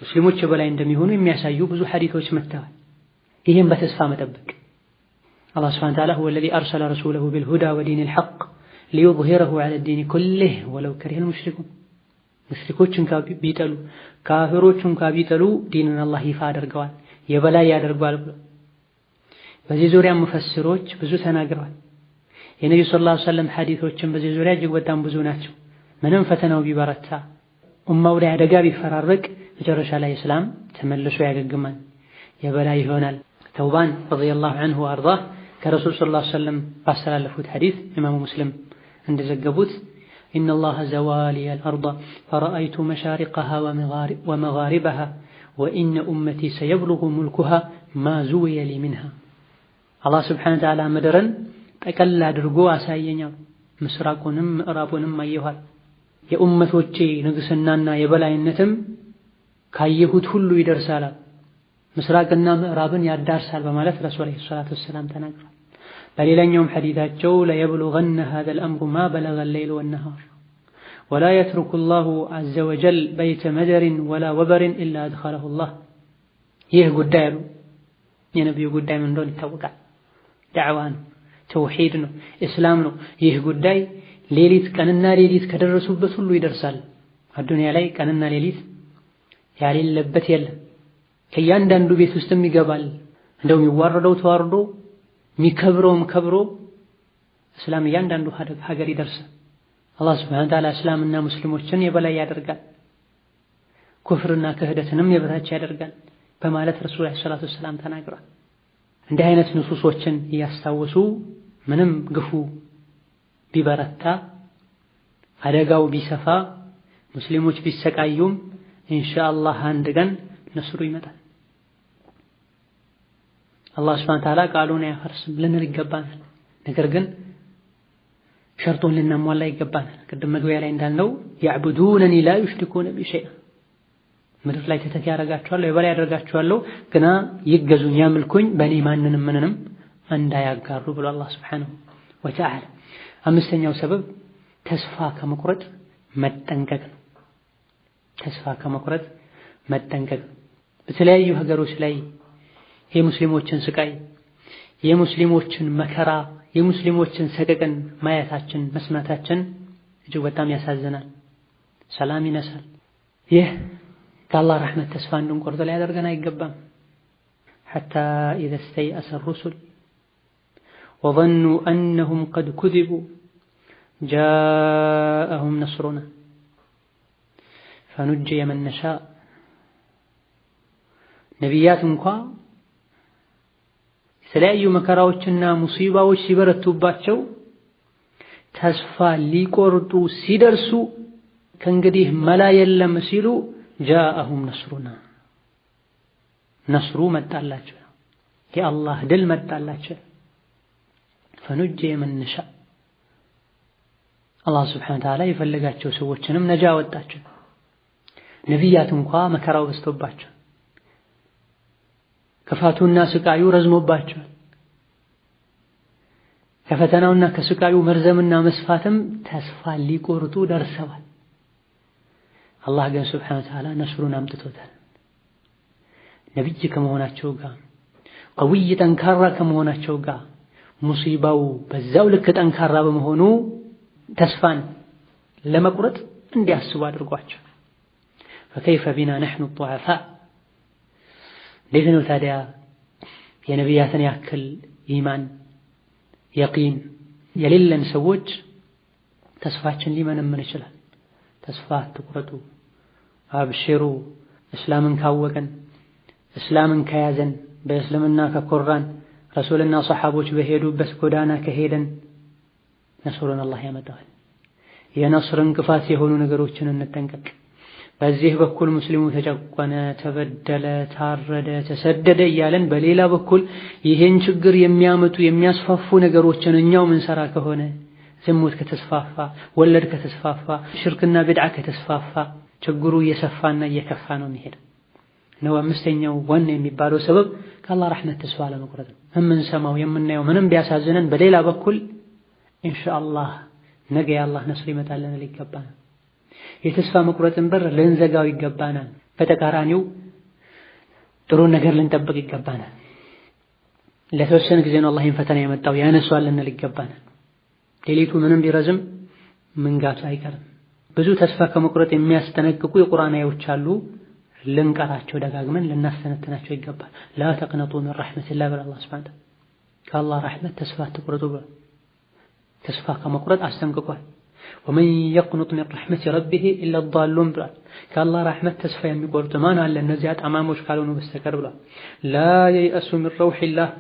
ሙስሊሞች የበላይ እንደሚሆኑ የሚያሳዩ ብዙ ሐዲሶች መጥተዋል። ይህም በተስፋ መጠበቅ አላህ ሱብሓነሁ ወተዓላ ሁወ الذي أرسل رسوله بالهدى ودين الحق ليظهره على الدين كله ولو كره المشركون። ሙሽሪኮችን ቢጠሉ ካፊሮችን ቢጠሉ ዲንን አላህ ይፋ አድርገዋል፣ የበላይ ያደርገዋል ብሎ በዚህ ዙሪያ ሙፈስሮች ብዙ ተናግረዋል። የነብዩ ሰለላሁ ዐለይሂ ወሰለም ሐዲሶችን በዚህ ዙሪያ እጅግ በጣም ብዙ ናቸው። ምንም ፈተናው ቢበረታ ኡማው ላይ አደጋ ቢፈራረቅ መጨረሻ ላይ እስላም ተመልሶ ያገግማል፣ የበላይ ይሆናል። ተውባን ረዲየላሁ ዐንሁ ወአርዳህ ከረሱል ሰለላሁ ዐለይሂ ወሰለም ባስተላለፉት ሐዲስ ኢማሙ ሙስሊም እንደዘገቡት ኢነላህ ዘዋሊየ አልአርድ ፈረአይቱ መሻሪቀሃ ወመጋሪበሃ ወኢነ ኡመቲ ሰየብሉጉ ሙልኩሃ ማ ዙዊየ ሊ ሚንሃ። አላህ ሱብሓነሁ ወተዓላ ምድርን ጠቀል አድርጎ አሳየኛል፣ ምስራቁንም ምዕራቡንም አየኋል። የኡመቶቼ ንግስናና የበላይነትም ካየሁት ሁሉ ይደርሳል፣ ምስራቅና ምዕራብን ያዳርሳል በማለት ረሱል ሰለላሁ ዐለይሂ ወሰለም ተናግረዋል። በሌላኛውም ሐዲታቸው ለየብሉገነ ሃዘል አምሩ ማ በለገ ሌይሉ ወነሃር ወላ የትሩኩ ላሁ ዐዘ ወጀል በይተ መደሪን ወላ ወበሪን ኢላ አድኸለሁ ላህ። ይህ ጉዳይ አሉ የነቢዩ ጉዳይ ምን እንደሆነ ይታወቃል። ዳዕዋ ነው፣ ተውሂድ ነው፣ እስላም ነው። ይህ ጉዳይ ሌሊት ቀንና ሌሊት ከደረሱበት ሁሉ ይደርሳል። አዱንያ ላይ ቀንና ሌሊት ያሌለበት የለም። ከእያንዳንዱ ቤት ውስጥም ይገባል። እንደው የሚዋረደው ተዋርዶ የሚከብረውም ከብሮ እስላም እያንዳንዱ ሀገር ይደርሳል። አላህ ሱብሓነሁ ወተዓላ እስላምና ሙስሊሞችን የበላይ ያደርጋል፣ ኩፍርና ክህደትንም የበታች ያደርጋል በማለት ረሱል ሰለላሁ ዐለይሂ ወሰለም ተናግሯል። እንዲህ አይነት ንሱሶችን እያስታወሱ ምንም ግፉ ቢበረታ አደጋው ቢሰፋ ሙስሊሞች ቢሰቃዩም ኢንሻአላህ አንድ ቀን ነስሩ ይመጣል። አላህ ሱብሓነሁ ወተዓላ ቃሉን አያፈርስም ልንል ይገባናል። ነገር ግን ሸርጡን ልናሟላ ይገባናል። ቅድም መግቢያ ላይ እንዳልነው ያዕቡዱነኒ ላ ዩሽሪኩነ ቢ ሸይአ ምድር ላይ ተተኪ ያደርጋቸዋለሁ የበላይ ያደርጋቸዋለሁ ግና ይገዙኝ ያምልኩኝ በእኔ ማንንም ምንንም እንዳያጋሩ ብሎ አላህ ሱብሓነሁ ወተዓላ። አምስተኛው ሰበብ ተስፋ ከመቁረጥ መጠንቀቅ ነው። ተስፋ ከመቁረጥ መጠንቀቅ በተለያዩ ሀገሮች ላይ የሙስሊሞችን ስቃይ፣ የሙስሊሞችን መከራ፣ የሙስሊሞችን ሰቀቀን ማየታችን መስማታችን እጅግ በጣም ያሳዝናል፣ ሰላም ይነሳል። ይህ ከአላህ ረሕመት ተስፋ እንድንቆርጥ ሊያደርገን አይገባም። ሐታ ኢዘ ስተይአሰ ሩሱል ወظኑ አነሁም ቀድ ኩዚቡ ጃአሁም ነስሩና ፈኑጅየ መን ነሻእ። ነቢያት እንኳ የተለያዩ መከራዎችና ሙሲባዎች ሲበረቱባቸው ተስፋ ሊቆርጡ ሲደርሱ ከእንግዲህ መላ የለም ሲሉ ጃአሁም ነስሩና ነስሩ መጣላቸው፣ የአላህ ድል መጣላቸው። ፈኑጅየ መን ነሻእ አላህ ሱብሓነሁ ወተዓላ የፈለጋቸው ሰዎችንም ነጃ ወጣቸው። ነቢያት እንኳ መከራው በዝቶባቸው ከፋቱና ስቃዩ ረዝሞባቸዋል። ከፈተናውና ከስቃዩ መርዘምና መስፋትም ተስፋ ሊቆርጡ ደርሰዋል። አላህ ግን ሱብሓነሁ ወተዓላ ነስሩን አምጥቶታል። ነቢይ ከመሆናቸው ጋር ቀውይ ጠንካራ ከመሆናቸው ጋር ሙሲባው በዛው ልክ ጠንካራ በመሆኑ ተስፋን ለመቁረጥ እንዲያስቡ አድርጓቸው። ፈከይፈ ቢና ነሕኑ ዱዓፋእ እንዴት ነው ታዲያ የነቢያትን ያክል ኢማን የቂን የሌለን ሰዎች ተስፋችን ሊመነምን ይችላል? ተስፋ አትቁረጡ፣ አብሽሩ። እስላምን ካወቅን እስላምን ከያዘን በእስልምና ከኮራን ረሱልና ሰሓቦች በሄዱበት ጎዳና ከሄደን ነስሩን አላህ ያመጣዋል። የነስር እንቅፋት የሆኑ ነገሮችን እንጠንቀቅ። በዚህ በኩል ሙስሊሙ ተጨቆነ፣ ተበደለ፣ ታረደ፣ ተሰደደ እያለን በሌላ በኩል ይሄን ችግር የሚያመጡ የሚያስፋፉ ነገሮችን እኛው ምንሰራ ከሆነ ዝሙት ከተስፋፋ፣ ወለድ ከተስፋፋ፣ ሽርክና ቢድዓ ከተስፋፋ ችግሩ እየሰፋና እየከፋ ነው የሚሄደው ነው። አምስተኛው ዋና የሚባለው ሰበብ ከአላህ ረሕመት ተስፋ ለመቁረጥ ነው። የምንሰማው የምናየው ምንም ቢያሳዝነን በሌላ በኩል ኢንሻአላህ ነገ የአላህ ነስር ይመጣልን ይገባናል። የተስፋ መቁረጥን በር ልንዘጋው ይገባናል። በተቃራኒው ጥሩ ነገር ልንጠብቅ ይገባናል። ለተወሰነ ጊዜ ነው አላህ ይህን ፈተና የመጣው ያነሷል ልንል ይገባናል። ሌሊቱ ምንም ቢረዝም መንጋቱ አይቀርም። ብዙ ተስፋ ከመቁረጥ የሚያስጠነቅቁ የቁርአን አያዎች አሉ። ልንቀራቸው ደጋግመን ልናስተነትናቸው ይገባል። ላ ተቅነጡ ሚን ረሕመቲላህ ብሏል አላህ ሱብሓነሁ ወተዓላ። ከአላህ ረሕመት ተስፋ አትቁረጡ ብሏል። ተስፋ ከመቁረጥ አስጠንቅቋል። ወመን የቅኑጥ ሚን ረሕመቲ ረቢሂ ኢላ ዳሉን ብሏል። ከአላህ ረሕመት ተስፋ የሚቆርጥ ማን አለ እነዚያ ጠማሞች ካልሆኑ በስተቀር ብሏል። ላ የይአሱ ሚን ረውሒላህ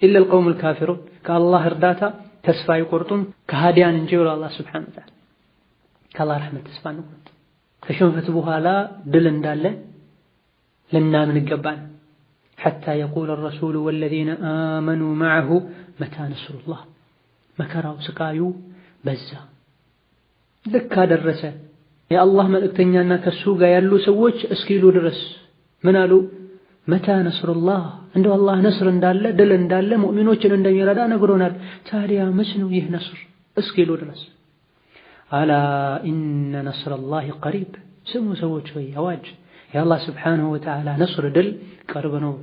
ኢላ አልቀውሙል ካፊሩን። ከአላህ እርዳታ ተስፋ አይቆርጡም ከሃዲያን እንጂ ብሏል አላህ ሱብሓነሁ ወተዓላ። ከአላህ ረሕመት ተስፋ አንቁረጥ። ከሽንፈት በኋላ ድል እንዳለ ልናምን ይገባል። ሐታ የቁለ ረሱሉ ወለዚነ አመኑ መዐሁ መታ ነስሩላህ። መከራው ስቃዩ በዛ ልክ አደረሰ የአላህ መልእክተኛና ከሱ ጋር ያሉ ሰዎች እስኪሉ ድረስ ምን አሉ? መታ ነስሩላህ፣ እንደው አላህ ነስር እንዳለ ድል እንዳለ ሙእሚኖችን እንደሚረዳ ነግሮናል። ታዲያ መች ነው ይህ ነስር እስኪሉ ድረስ አላ ኢነ ነስረላሂ ቀሪብ። ስሙ ሰዎች ሆይ አዋጅ የአላህ ስብሓንሁ ወተዓላ ነስር ድል ቅርብ ነው።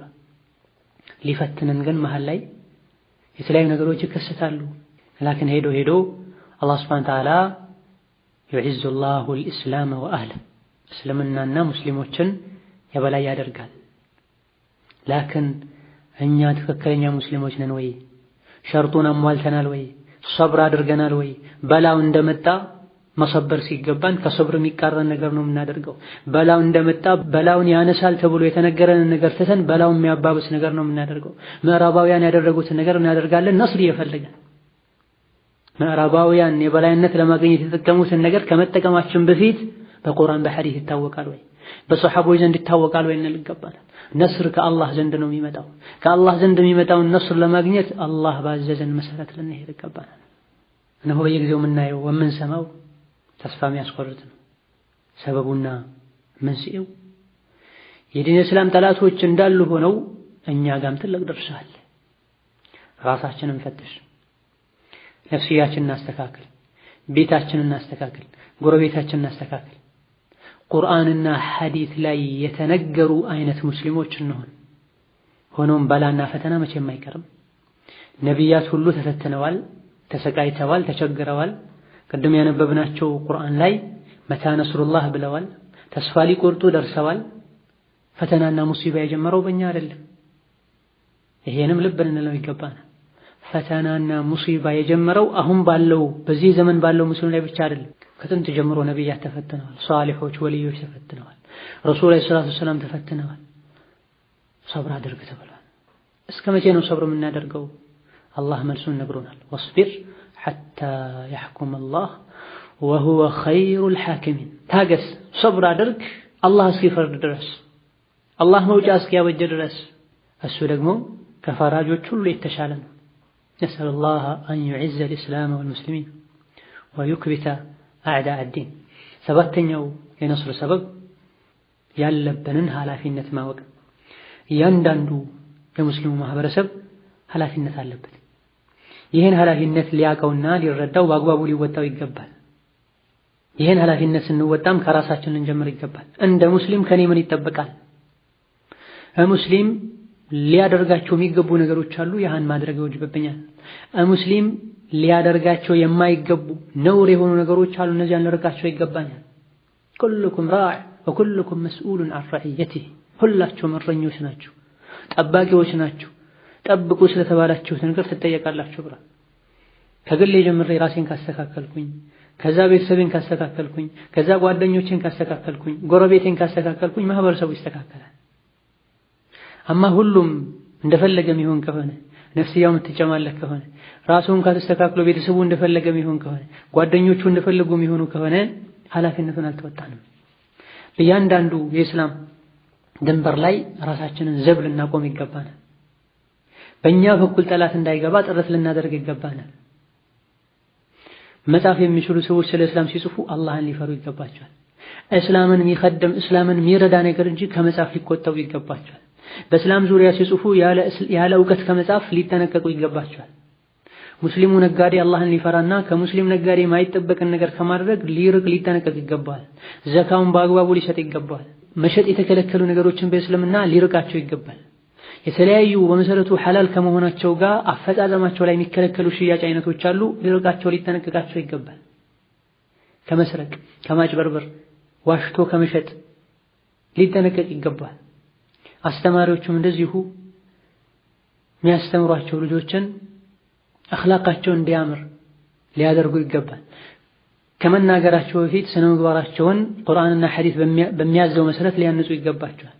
ሊፈትነን ግን መሃል ላይ የተለያዩ ነገሮች ይከሰታሉ። ላኪን ሄዶ ሄዶ አላህ ስብሓንሁ ወተዓላ ዩዕዙ ላሁ ልእስላም ወአህለ እስልምናና ሙስሊሞችን የበላይ ያደርጋል። ላኪን እኛ ትክክለኛ ሙስሊሞች ነን ወይ? ሸርጡን አሟልተናል ወይ? ሰብር አድርገናል ወይ? በላው እንደመጣ መሰበር ሲገባን ከሰብር የሚቃረን ነገር ነው የምናደርገው። በላው እንደመጣ በላውን ያነሳል ተብሎ የተነገረንን ነገር ትተን በላውን የሚያባብስ ነገር ነው የምናደርገው። ምዕራባውያን ያደረጉትን ነገር እናደርጋለን ነስር እየፈለገን። ምዕራባውያን የበላይነት ለማግኘት የተጠቀሙትን ነገር ከመጠቀማችን በፊት በቁርአን በሐዲስ ይታወቃል ወይ? በሰሐቦች ዘንድ ይታወቃል ወይ እንል ይገባናል። ነስር ከአላህ ዘንድ ነው የሚመጣው። ከአላህ ዘንድ የሚመጣውን ነስር ለማግኘት አላህ ባዘዘን መሰረት ልንሄድ ይገባናል። እነሆ በየጊዜው የምናየው የምንሰማው ተስፋ የሚያስቆርጥ ነው። ሰበቡና መንስኤው የዲን እስላም ጠላቶች እንዳሉ ሆነው እኛ ጋም ትልቅ ድርሻ አለ። ራሳችንን ፈትሽ፣ ነፍስያችንን እናስተካክል፣ ቤታችንን እናስተካክል፣ ጎረቤታችንን እናስተካክል። ቁርአንና ሐዲስ ላይ የተነገሩ አይነት ሙስሊሞች እንሆን። ሆኖም በላና ፈተና መቼም አይቀርም። ነቢያት ሁሉ ተፈትነዋል፣ ተሰቃይተዋል፣ ተቸግረዋል። ቅድም ያነበብናቸው ቁርአን ላይ መታ ነስሩላህ ብለዋል። ተስፋ ሊቆርጡ ደርሰዋል። ፈተናና ሙሲባ የጀመረው በእኛ አይደለም። ይሄንም ልብ ልንለው ይገባናል። ፈተናና ሙሲባ የጀመረው አሁን ባለው በዚህ ዘመን ባለው ሙስሊም ላይ ብቻ አይደለም። ከጥንት ጀምሮ ነቢያት ተፈትነዋል። ሷሊሖች ወልዮች ተፈትነዋል። ረሱል ሰለላሁ ዐለይሂ ወሰለም ተፈትነዋል። ሰብር አድርግ ተብሏል። እስከ መቼ ነው ሰብር የምናደርገው? አላህ መልሱን ነግሮናል። ወስቢር ሐታ يحكم الله وهو خير الحاكمين። ታገስ፣ ሰብር አድርግ አላህ እስኪፈርድ ድረስ፣ አላህ መውጫ እስኪያበጅ ድረስ። እሱ ደግሞ ከፈራጆች ሁሉ የተሻለ ነው። نسأل الله أن يعز الإسلام والمسلمين ويكبت أعداء الدين። ሰባተኛው የነስር ሰበብ ያለብንን ኃላፊነት ማወቅ። እያንዳንዱ የሙስሊሙ ማህበረሰብ ኃላፊነት አለበት። ይህን ኃላፊነት ሊያውቀውና ሊረዳው በአግባቡ ሊወጣው ይገባል። ይህን ኃላፊነት ስንወጣም ከራሳችን ልንጀምር ይገባል። እንደ ሙስሊም ከኔ ምን ይጠበቃል? ሙስሊም ሊያደርጋቸው የሚገቡ ነገሮች አሉ፣ ያህን ማድረግ ይወጅብብኛል። ሙስሊም ሊያደርጋቸው የማይገቡ ነውር የሆኑ ነገሮች አሉ፣ እነዚያን ልርቃቸው ይገባኛል። ኩልኩም ራዕ ወኩልኩም መስኡሉን ዐን ረዕየቲህ። ሁላችሁም እረኞች ናችሁ፣ ጠባቂዎች ናችሁ። ጠብቁ ስለተባላችሁት ነገር ትጠየቃላችሁ ብሏል። ከግሌ ጀምሬ ራሴን ካስተካከልኩኝ፣ ከዛ ቤተሰቤን ካስተካከልኩኝ፣ ከዛ ጓደኞቼን ካስተካከልኩኝ፣ ጎረቤቴን ካስተካከልኩኝ ማህበረሰቡ ይስተካከላል። አማ ሁሉም እንደፈለገ የሚሆን ከሆነ፣ ነፍስያው የምትጨማለቅ ከሆነ፣ ራሱን ካስተካክሎ ቤተሰቡ እንደፈለገ የሚሆን ከሆነ፣ ጓደኞቹ እንደፈለጉ የሚሆኑ ከሆነ ኃላፊነቱን አልተወጣንም። በእያንዳንዱ የእስላም ድንበር ላይ ራሳችንን ዘብ ልናቆም ይገባናል። በእኛ በኩል ጠላት እንዳይገባ ጥረት ልናደርግ ይገባናል። መጻፍ የሚችሉ ሰዎች ስለ እስላም ሲጽፉ አላህን ሊፈሩ ይገባቸዋል። እስላምን የሚخدም እስላምን የሚረዳ ነገር እንጂ ከመጻፍ ሊቆጠቡ ይገባቸዋል። በእስላም ዙሪያ ሲጽፉ ያለ ዕውቀት ከመጻፍ ሊጠነቀቁ ይገባቸዋል። ሙስሊሙ ነጋዴ አላህን ሊፈራና ከሙስሊም ነጋዴ የማይጠበቅን ነገር ከማድረግ ሊርቅ ሊጠነቀቅ ይገባል። ዘካውን በአግባቡ ሊሰጥ ይገባል። መሸጥ የተከለከሉ ነገሮችን በእስልምና ሊርቃቸው ይገባል። የተለያዩ በመሰረቱ ሐላል ከመሆናቸው ጋር አፈጻጸማቸው ላይ የሚከለከሉ ሽያጭ አይነቶች አሉ፣ ሊርቃቸው ሊጠነቀቃቸው ይገባል። ከመስረቅ፣ ከማጭበርበር፣ ዋሽቶ ከመሸጥ ሊጠነቀቅ ይገባል። አስተማሪዎቹም እንደዚሁ የሚያስተምሯቸው ልጆችን አኽላቃቸው እንዲያምር ሊያደርጉ ይገባል። ከመናገራቸው በፊት ስነ ምግባራቸውን ቁርአንና ሐዲስ በሚያዘው መሰረት ሊያንጹ ይገባቸዋል።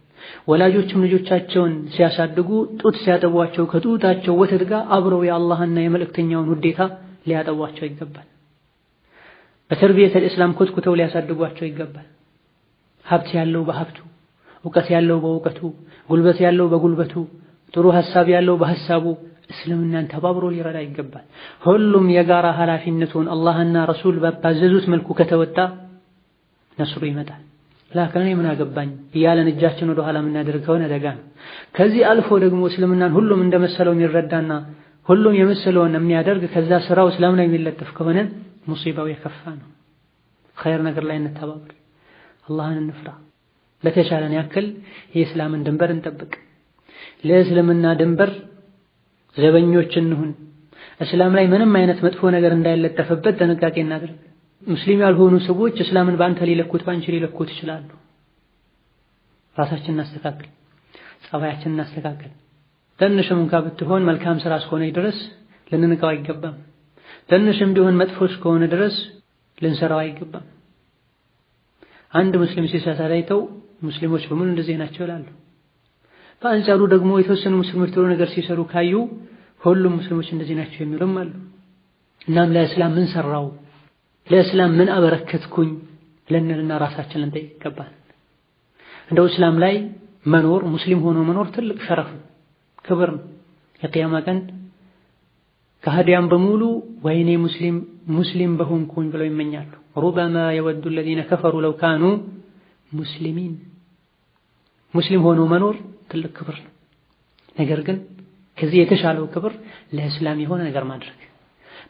ወላጆችም ልጆቻቸውን ሲያሳድጉ ጡት ሲያጠቧቸው ከጡታቸው ወተት ጋር አብረው የአላህና የመልእክተኛውን ውዴታ ሊያጠቧቸው ይገባል። በተርቢየተል እስላም ኮትኩተው ሊያሳድጓቸው ይገባል። ሀብት ያለው በሀብቱ፣ ዕውቀት ያለው በዕውቀቱ፣ ጉልበት ያለው በጉልበቱ፣ ጥሩ ሐሳብ ያለው በሐሳቡ እስልምናን ተባብሮ ሊረዳ ይገባል። ሁሉም የጋራ ኃላፊነቱን አላህና ረሱል ባዘዙት መልኩ ከተወጣ ነስሩ ይመጣል። ላከኔ ምን አገባኝ እያለን እጃችን ወደ ኋላ የምናደርግ ከሆነ አደጋ ነው። ከዚህ አልፎ ደግሞ እስልምናን ሁሉም እንደመሰለው የሚረዳና ሁሉም የመሰለውን የሚያደርግ ከዛ ስራው እስላም ላይ የሚለጠፍ ከሆነ ሙሲባው የከፋ ነው። ኸይር ነገር ላይ እንተባበር፣ አላህን እንፍራ። በተቻለን ያክል የእስላምን ድንበር እንጠብቅ። ለእስልምና ድንበር ዘበኞች እንሁን። እስላም ላይ ምንም አይነት መጥፎ ነገር እንዳይለጠፍበት ጥንቃቄ እናድርግ። ሙስሊም ያልሆኑ ሰዎች እስላምን በአንተ ሊለኩት ባንቺ ሊለኩት ይችላሉ። ራሳችንን እናስተካክል፣ ጸባያችንን እናስተካክል፣ ትንሽም እንኳን ብትሆን መልካም ስራ እስከሆነ ድረስ ልንንቀው አይገባም። ትንሽም ቢሆን መጥፎ እስከሆነ ድረስ ልንሰራው አይገባም። አንድ ሙስሊም ሲሳሳት አይተው ሙስሊሞች በሙሉ እንደዚህ ናቸው ይላሉ። በአንጻሩ ደግሞ የተወሰኑ ሙስሊሞች ጥሩ ነገር ሲሰሩ ካዩ ሁሉም ሙስሊሞች እንደዚህ ናቸው የሚሉም አሉ። እናም ለእስላም ምን ሰራው፣ ለእስላም ምን አበረከትኩኝ ልንልና ራሳችንን ልንጠይቅ ይገባል። እንደው እስላም ላይ መኖር ሙስሊም ሆኖ መኖር ትልቅ ሸረፍ ነው፣ ክብር ነው። የቂያማ ቀን ከሃዲያን በሙሉ ወይኔ ሙስሊም በሆንኩኝ ብለው ይመኛሉ። ሩበማ የወዱ الذين كفروا لو كانوا ሙስሊሚን። ሙስሊም ሆኖ መኖር ትልቅ ክብር ነው። ነገር ግን ከዚህ የተሻለው ክብር ለእስላም የሆነ ነገር ማድረግ፣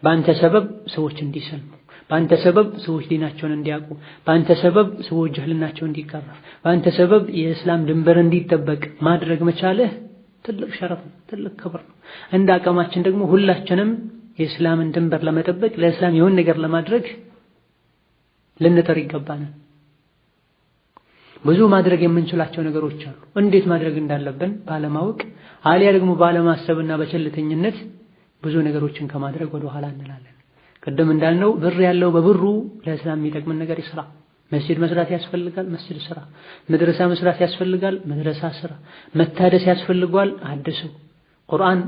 በአንተ ሰበብ ሰዎች እንዲሰልሙ፣ በአንተ ሰበብ ሰዎች ዲናቸውን እንዲያውቁ፣ በአንተ ሰበብ ሰዎች ጅህልናቸው እንዲቀረፍ፣ በአንተ ሰበብ የእስላም ድንበር እንዲጠበቅ ማድረግ መቻልህ ትልቅ ሸረፍ ነው፣ ትልቅ ክብር ነው። እንደ አቅማችን ደግሞ ሁላችንም የእስላምን ድንበር ለመጠበቅ ለእስላም የሆነ ነገር ለማድረግ ልንጥር ይገባናል። ብዙ ማድረግ የምንችላቸው ነገሮች አሉ። እንዴት ማድረግ እንዳለብን ባለማወቅ አሊያ ደግሞ ባለማሰብና በቸልተኝነት ብዙ ነገሮችን ከማድረግ ወደ ኋላ እንላለን። ቅድም እንዳልነው ብር ያለው በብሩ ለእስላም የሚጠቅምን ነገር ይስራ። መስጂድ መስራት ያስፈልጋል፣ መስጂድ ስራ። መድረሳ መስራት ያስፈልጋል፣ መድረሳ ስራ። መታደስ ያስፈልጋል፣ አድሰው። ቁርአን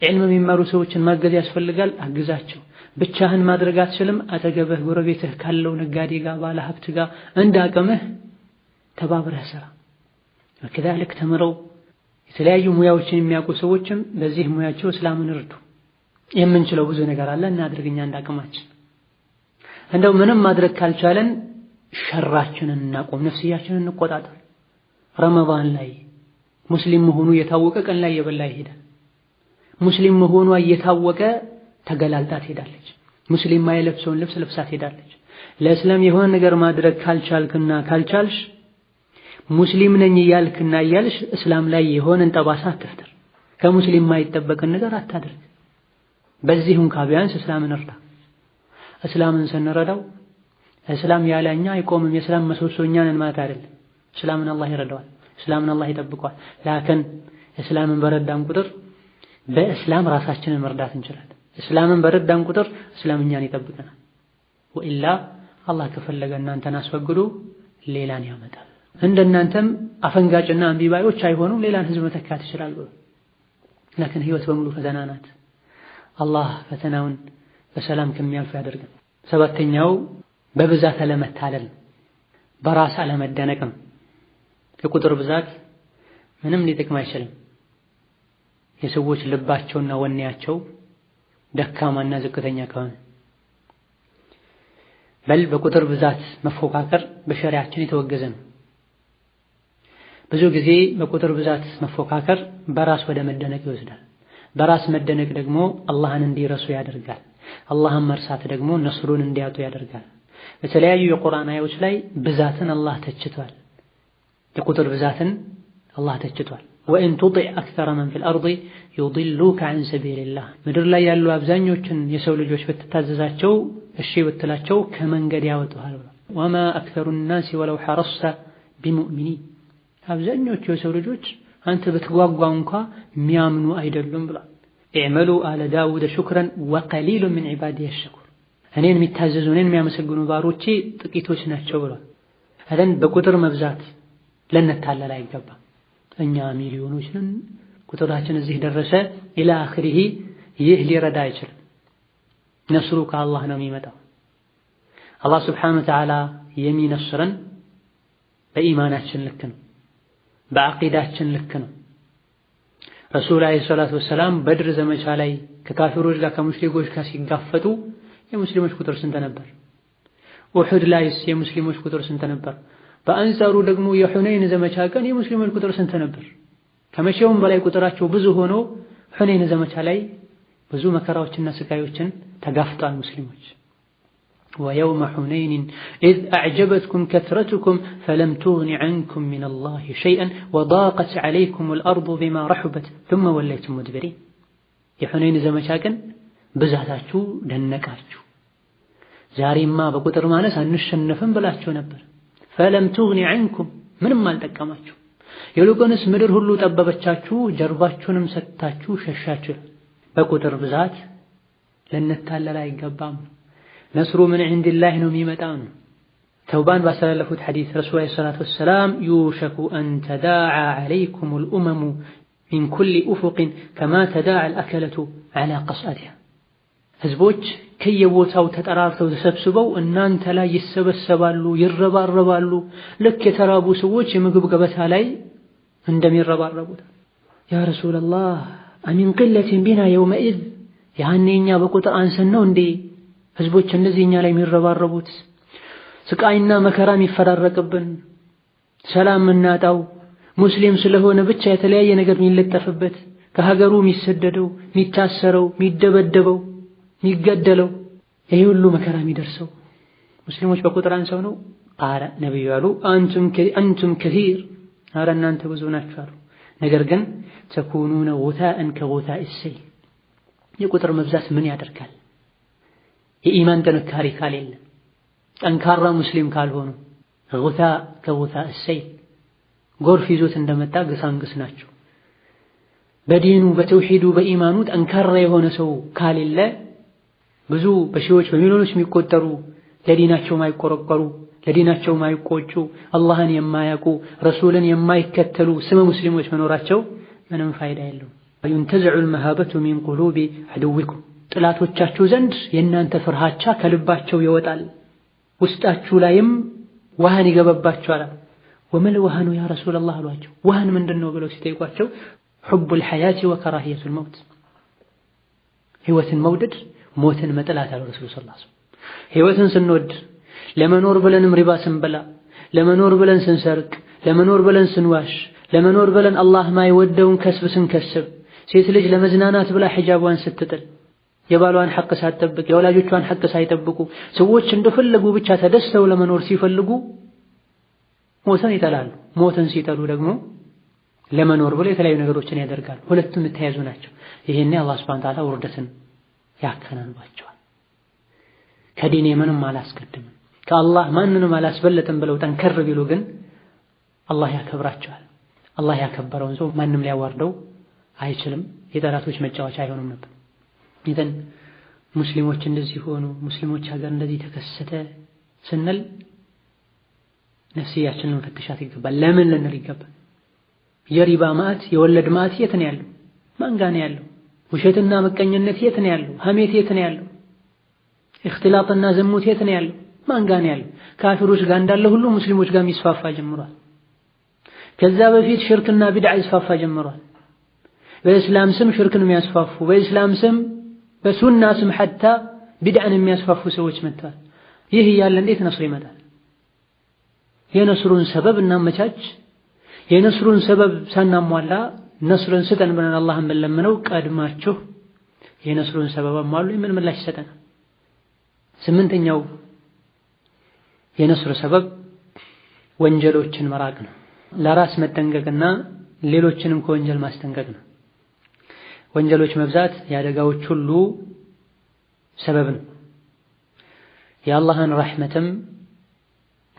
ዒልም የሚማሩ ሰዎችን ማገዝ ያስፈልጋል፣ አግዛቸው። ብቻህን ማድረግ አትችልም፣ አጠገብህ ጎረቤትህ ካለው ነጋዴ ጋር ባለ ሀብት ጋር እንዳቅምህ ተባብረህ ስራ። ወከዛልክ ተምረው የተለያዩ ሙያዎችን የሚያውቁ ሰዎችም በዚህ ሙያቸው እስላምን እርዱ። የምንችለው ብዙ ነገር አለ፣ እናድርግኛ እንዳቅማችን። እንደው ምንም ማድረግ ካልቻለን ሸራችንን እናቆም፣ ነፍስያችንን እንቆጣጠር። ረመዳን ላይ ሙስሊም መሆኑ የታወቀ ቀን ላይ የበላ ይሄዳል። ሙስሊም መሆኗ እየታወቀ ተገላልጣ ትሄዳለች። ሙስሊም ማይለብሰውን ልብስ ለብሳ ትሄዳለች። ለእስላም የሆነ ነገር ማድረግ ካልቻልክና ካልቻልሽ ሙስሊም ነኝ እያልክና እያልሽ እስላም ላይ የሆነን ጠባሳ አትፍጠር። ከሙስሊም ማይጠበቅን ነገር አታድርግ። በዚሁም ቢያንስ እስላምን እርዳ። እስላምን ስንረዳው እስላም ያለኛ አይቆምም፣ የእስላም ምሰሶኛ ነን ማለት አይደለም። እስላምን አላህ ይረዳዋል፣ እስላምን አላህ ይጠብቀዋል። ላኪን እስላምን በረዳን ቁጥር በእስላም ራሳችንን መርዳት እንችላለን። እስላምን በረዳን ቁጥር እስላም እኛን ይጠብቀናል። ወኢላ አላህ ከፈለገ እናንተን አስወግዶ ሌላን ያመጣል። እንደናንተም አፈንጋጭና አንቢባዮች አይሆኑም፣ ሌላን ህዝብ መተካት ይችላሉ። ላኪን ህይወት በሙሉ ፈተና ናት። አላህ ፈተናውን በሰላም ከሚያልፍ ያደርገን። ሰባተኛው በብዛት አለመታለል፣ በራስ አለመደነቅ ነው። የቁጥር ብዛት ምንም ሊጠቅም አይችልም። የሰዎች ልባቸውና ወኔያቸው ደካማና ዝቅተኛ ከሆነ በል በቁጥር ብዛት መፎካከር በሸሪዓችን የተወገዘ ነው። ብዙ ጊዜ በቁጥር ብዛት መፎካከር በራስ ወደ መደነቅ ይወስዳል። በራስ መደነቅ ደግሞ አላህን እንዲረሱ ያደርጋል። አላህን መርሳት ደግሞ ነስሩን እንዲያጡ ያደርጋል። በተለያዩ የቁርአን አያዎች ላይ ብዛትን አላህ ተችቷል። የቁጥር ብዛትን አላህ ተችቷል። ወኢን ቱጢዕ አክተረ መን ፊል አርዲ ዩድሉከ ዐን ሰቢልላህ፣ ምድር ላይ ያሉ አብዛኞችን የሰው ልጆች ብትታዘዛቸው እሺ ብትላቸው ከመንገድ ያወጡሃል። ወማ አክተሩ ናሲ ወለው ሐረስተ ቢሙእሚኒን፣ አብዛኞቹ የሰው ልጆች አንተ ብትጓጓ እንኳ የሚያምኑ አይደሉም ብሏል። ኢዕመሉ አለ ዳውድ ሹክረን ወቀሊሉ ሚን ዒባዲየ ሸኩር፣ እኔን የሚታዘዙ እኔን የሚያመሰግኑ ባሮቼ ጥቂቶች ናቸው ብሏል። አለን በቁጥር መብዛት ልንታለል አይገባም። እኛ ሚሊዮኖች ነን፣ ቁጥራችን እዚህ ደረሰ ኢላ አኺሪሂ፣ ይህ ሊረዳ አይችልም። ነስሩ ከአላህ ነው የሚመጣው። አላህ ስብሓነሁ ወተዓላ የሚነስረን በኢማናችን ልክ ነው፣ በዐቂዳችን ልክ ነው። ረሱል ዓለይሂ ሰላቱ ወሰላም በድር ዘመቻ ላይ ከካፊሮች ጋር ከሙሽሪኮች ጋር ሲጋፈጡ የሙስሊሞች ቁጥር ስንት ነበር? ኡሑድ ላይስ የሙስሊሞች ቁጥር ስንት ነበር? በአንጻሩ ደግሞ የሑነይን ዘመቻ ቀን የሙስሊሞች ቁጥር ስንት ነበር? ከመቼውም በላይ ቁጥራቸው ብዙ ሆኖ ሑነይን ዘመቻ ላይ ብዙ መከራዎችና ስቃዮችን ተጋፍጠዋል ሙስሊሞች። ወየውመ ሑነይን ኢዝ አዕጀበትኩም ከትረቱኩም ፈለም ቱግኒ ዐንኩም ሚነላሂ ሸይአን ወዳቀት ዐለይኩሙል አርዱ ቢማ ረሑበት ሱመ ወለይቱም ሙድቢሪን። የሑነይን ዘመቻ ቀን ብዛታችሁ ደነቃችሁ። ዛሬማ በቁጥር ማነስ አንሸነፍም ብላችሁ ነበር። ፈለም ቱግኒ ዐንኩም፣ ምንም አልጠቀማችሁ። ይልቁንስ ምድር ሁሉ ጠበበቻችሁ ጀርባችሁንም ሰጥታችሁ ሸሻችሁ። በቁጥር ብዛት ልንታለል አይገባም። ነስሩ ምን ዒንዲላህ ነው የሚመጣው። ተውባን ባስተላለፉት ሐዲስ ረሱል ሰለላሁ ዐለይሂ ወሰለም ዩሸኩ አን ተዳዓ ዐለይኩሙል ኡመሙ ሚን ኩሊ ኡፉቅን ከማ ተዳዓ አልአከለቱ ዐላ ቀስአቲሃ ህዝቦች ከየቦታው ተጠራርተው ተሰብስበው እናንተ ላይ ይሰበሰባሉ፣ ይረባረባሉ። ልክ የተራቡ ሰዎች የምግብ ገበታ ላይ እንደሚረባረቡት። ያ ረሱላላህ አሚን ቂለቲን ቢና የውመኢዝ ያኔ እኛ በቁጥር አንሰን ነው እንዴ ህዝቦች እንደዚህ እኛ ላይ የሚረባረቡት? ስቃይና መከራ የሚፈራረቅብን፣ ሰላም የምናጣው፣ ሙስሊም ስለሆነ ብቻ የተለያየ ነገር የሚለጠፍበት፣ ከሀገሩ የሚሰደደው፣ የሚታሰረው፣ የሚደበደበው፣ የሚገደለው፣ ይሄ ሁሉ መከራ የሚደርሰው ሙስሊሞች በቁጥር አንሰው ነው? ቃለ ነብዩ አሉ አንቱም ከሲር፣ ኧረ እናንተ ብዙ ናችሁ አሉ። ነገር ግን ተኩኑነ ጉታአን ከጉታኢ ሰይል፣ የቁጥር መብዛት ምን ያደርጋል? የኢማን ጥንካሬ ካሌለ፣ ጠንካራ ሙስሊም ካልሆኑ ጉታ ከጉታኢ ሰይል፣ ጎርፍ ይዞት እንደመጣ ግሳንግስ ናቸው። በዲኑ በተውሂዱ በኢማኑ ጠንካራ የሆነ ሰው ካሌለ ብዙ በሺዎች በሚሊዮኖች የሚቆጠሩ ለዲናቸው ማይቆረቆሩ ለዲናቸው ማይቆጩ አላህን የማያውቁ ረሱልን የማይከተሉ ስመ ሙስሊሞች መኖራቸው ምንም ፋይዳ የለውም። ወዩንተዘዑ አልመሃበቱ ሚን ቁሉቢ ዐዱዊኩም፣ ጥላቶቻችሁ ዘንድ የእናንተ ፍርሃቻ ከልባቸው ይወጣል፣ ውስጣችሁ ላይም ወሃን ይገባባቸዋል። ወመል ወሃኑ ያ ረሱላላህ አሏቸው። ወሃን ምንድነው ብለው ሲጠይቋቸው ሑቡል ሐያቲ ወከራሂየቱል መውት፣ ህይወትን መውደድ ሞትን መጥላት አሉ ረሱል ሰለላሁ ዐለይሂ ወሰለም። ህይወትን ስንወድ ለመኖር ብለንም ሪባ ስንበላ፣ ለመኖር ብለን ስንሰርቅ፣ ለመኖር ብለን ስንዋሽ፣ ለመኖር ብለን አላህ ማይወደውን ከስብ ስንከስብ፣ ሴት ልጅ ለመዝናናት ብላ ሒጃቧን ስትጥል፣ የባሏን ሐቅ ሳትጠብቅ፣ የወላጆቿን ሐቅ ሳይጠብቁ ሰዎች እንደፈለጉ ብቻ ተደስተው ለመኖር ሲፈልጉ ሞትን ይጠላሉ። ሞትን ሲጠሉ ደግሞ ለመኖር ብለው የተለያዩ ነገሮችን ያደርጋሉ። ሁለቱም የተያዙ ናቸው። ይሄኔ አላህ ሱብሓነሁ ወተዓላ ውርደትን ያከናንባቸዋል። ከዲኔ ምንም አላስቀድምም ከአላህ ማንንም አላስበለጥም ብለው ጠንከር ቢሉ ግን አላህ ያከብራቸዋል። አላህ ያከበረውን ሰው ማንም ሊያዋርደው አይችልም። የጠላቶች መጫወቻ አይሆንም ነበር። ይተን ሙስሊሞች እንደዚህ ሆኑ፣ ሙስሊሞች ሀገር እንደዚህ ተከሰተ ስንል ነፍስያችንን ፈትሻት ይገባል። ለምን ልንል ይገባል። የሪባ ማዕት የወለድ ማዕት የት ነው ያለው? ማን ጋር ነው ያለው? ውሸትና መቀኝነት የት ነው ያለው? ሐሜት የት ነው ያለው? እክትላጥና ዝሙት የት ነው ያለው? ማን ጋር ነው ያለው? ካፊሮች ጋር እንዳለ ሁሉ ሙስሊሞች ጋር ይስፋፋ ጀምሯል። ከዛ በፊት ሽርክና ቢድዓ ይስፋፋ ጀምሯል። በእስላም ስም ሽርክን የሚያስፋፉ፣ በእስላም ስም በሱና ስም ሐታ ቢድዓን የሚያስፋፉ ሰዎች መጥተዋል። ይህ እያለ እንዴት ነስር ይመጣል? የነስሩን ሰበብ እናመቻች። የነስሩን ሰበብ ሳናሟላ ነስርን ስጠን ብለን አላህን ብንለምነው ቀድማችሁ የነስሩን ሰበብ አሟሉ ምን ምላሽ ይሰጠናል? ስምንተኛው የነስር ሰበብ ወንጀሎችን መራቅ ነው። ለራስ መጠንቀቅና ሌሎችንም ከወንጀል ማስጠንቀቅ ነው። ወንጀሎች መብዛት የአደጋዎች ሁሉ ሰበብ ነው። የአላህን ረሕመትም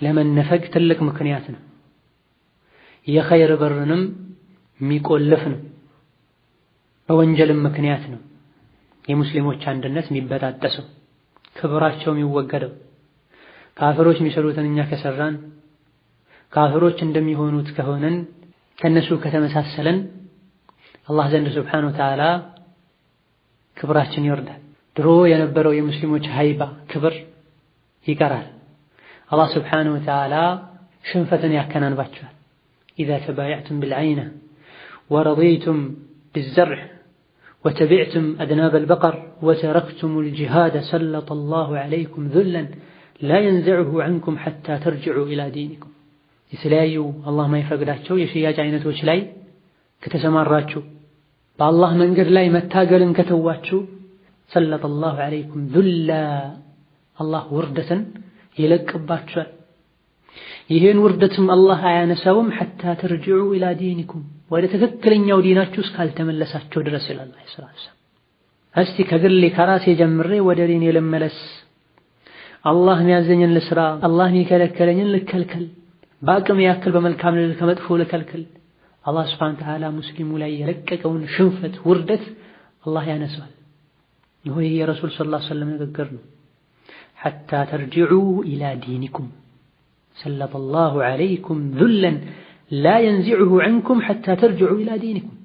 ለመነፈግ ትልቅ ምክንያት ነው። የኸይር በርንም የሚቆልፍ ነው። በወንጀልም ምክንያት ነው የሙስሊሞች አንድነት የሚበጣጠሰው፣ ክብራቸው የሚወገደው። ካፊሮች የሚሰሩትን እኛ ከሰራን፣ ካፊሮች እንደሚሆኑት ከሆነን፣ ከነሱ ከተመሳሰለን አላህ ዘንድ ሱብሓነሁ ወተዓላ ክብራችን ይወርዳል። ድሮ የነበረው የሙስሊሞች ሀይባ ክብር ይቀራል። አላህ ሱብሓነሁ ወተዓላ ሽንፈትን ያከናንባቸዋል። ኢዛ ተባየዕቱም ቢልዐይነ ወረዲቱም ቢዘርዕ ወተቢዕቱም አድናበል በቀር ወተረክቱሙል ጂሃደ ሰለጠላሁ ዐለይኩም ዙለን ላ የንዘዑሁ ዐንኩም ሐታ ተርጅዑ ኢላ ዲኒኩም። የተለያዩ አላህ ማይፈቅዳቸው የሽያጭ አይነቶች ላይ ከተሰማራችሁ፣ በአላህ መንገድ ላይ መታገልን ከተዋችሁ ሰለጠላሁ ዐለይኩም ዙላ አላህ ውርደትን ይለቅባችኋል። ይህን ውርደትም አላህ አያነሳውም ሐታ ተርጅዑ ኢላ ዲኒኩም ወደ ትክክለኛው ዲናችሁ እስካልተመለሳችሁ ድረስ ይላል አይሰላም። እስቲ ከግሌ ከራሴ ጀምሬ ወደ ዲኔ ልመለስ፣ አላህ የሚያዘኝን ልስራ፣ አላህ የሚከለከለኝን ልከልከል፣ በአቅም ያክል በመልካም ከመጥፎ ልከልከል፣ አላህ ሱብሓነሁ ወተዓላ ሙስሊሙ ላይ የለቀቀውን ሽንፈት ውርደት አላህ ያነሳል። ይሄ የረሱል ሰለላሁ ዐለይሂ ወሰለም ንግግር ነው። ሐታ ተርጂዑ ኢላ ዲኒኩም ሰለላሁ ዐለይኩም ዙለን ላ የንዚዑሁ ዐንኩም ሐታ ተርጂዑ ኢላ ዲኒኩም።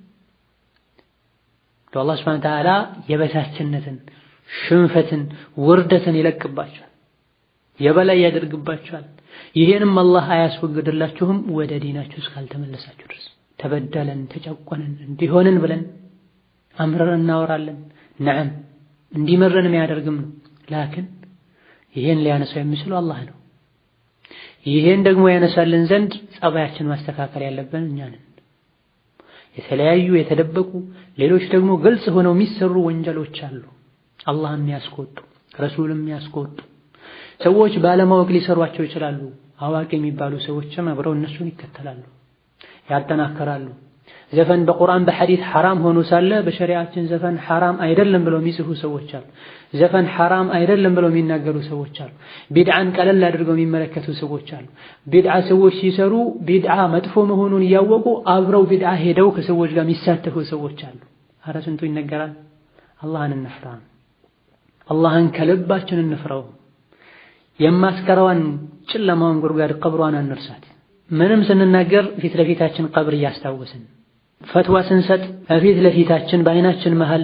አላህ ሱብሓነሁ ወተዓላ የበታችነትን ሽንፈትን ውርደትን ይለቅባቸዋል፣ የበላይ ያደርግባቸዋል። ይሄንም አላህ አያስወግድላችሁም ወደ ዲናችሁ እስካልተመለሳችሁ ድረስ። ተበደለን ተጨቆንን እንዲሆንን ብለን አምረን እናወራለን። ነዓም እንዲመረን የሚያደርግም ነው። ላኪን ይሄን ሊያነሳው የሚችለው አላህ ነው። ይሄን ደግሞ ያነሳልን ዘንድ ጸባያችን ማስተካከል ያለብን እኛ ነን። የተለያዩ የተደበቁ ሌሎች ደግሞ ግልጽ ሆነው የሚሰሩ ወንጀሎች አሉ። አላህን የሚያስቆጡ ረሱልን የሚያስቆጡ ሰዎች ባለማወቅ ሊሰሯቸው ይችላሉ። አዋቂ የሚባሉ ሰዎችም አብረው እነሱን ይከተላሉ፣ ያጠናከራሉ። ዘፈን በቁርአን በሐዲስ ሐራም ሆኖ ሳለ በሸሪዓችን ዘፈን ሐራም አይደለም ብለው የሚጽፉ ሰዎች አሉ። ዘፈን ሐራም አይደለም ብለው የሚናገሩ ሰዎች አሉ። ቢድዓን ቀለል አድርገው የሚመለከቱ ሰዎች አሉ። ቢድዓ ሰዎች ሲሰሩ ቢድዓ መጥፎ መሆኑን እያወቁ አብረው ቢድዓ ሄደው ከሰዎች ጋር የሚሳተፉ ሰዎች አሉ። ኧረ ስንቱ ይነገራል። አላህን እንፍራ። አላህን ከልባችን እንፍራው። የማስቀረዋን ጨለማውን ጉድጓድ ቀብሯን አንርሳት። ምንም ስንናገር ፊት ለፊታችን ቀብር እያስታወስን፣ ፈትዋ ስንሰጥ ፊት ለፊታችን በአይናችን መሃል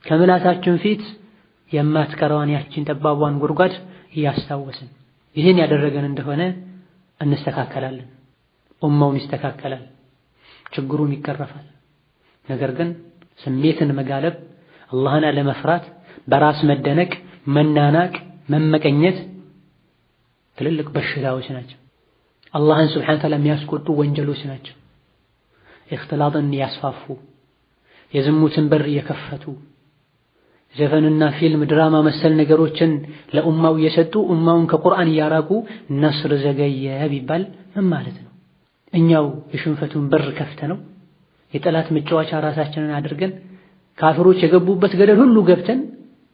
ከምላሳችን ፊት የማትቀረዋን ያችን ጠባቧን ጉድጓድ እያስታወስን ይህን ያደረገን እንደሆነ እንስተካከላለን። ኡማውም ይስተካከላል፣ ችግሩም ይቀረፋል። ነገር ግን ስሜትን መጋለብ፣ አላህን አለመፍራት፣ በራስ መደነቅ፣ መናናቅ፣ መመቀኘት ትልልቅ በሽታዎች ናቸው። አላህን ሱብሓነሁ ወተዓላ የሚያስቆጡ ወንጀሎች ናቸው። እኽትላጥን ያስፋፉ፣ የዝሙትን በር እየከፈቱ፣ ዘፈንና ፊልም ድራማ መሰል ነገሮችን ለኡማው እየሰጡ ኡማውን ከቁርአን እያራቁ ነስር ዘገየ ቢባል ምን ማለት ነው? እኛው የሽንፈቱን በር ከፍተ ነው የጠላት መጫወቻ ራሳችንን አድርገን ካፍሮች የገቡበት ገደል ሁሉ ገብተን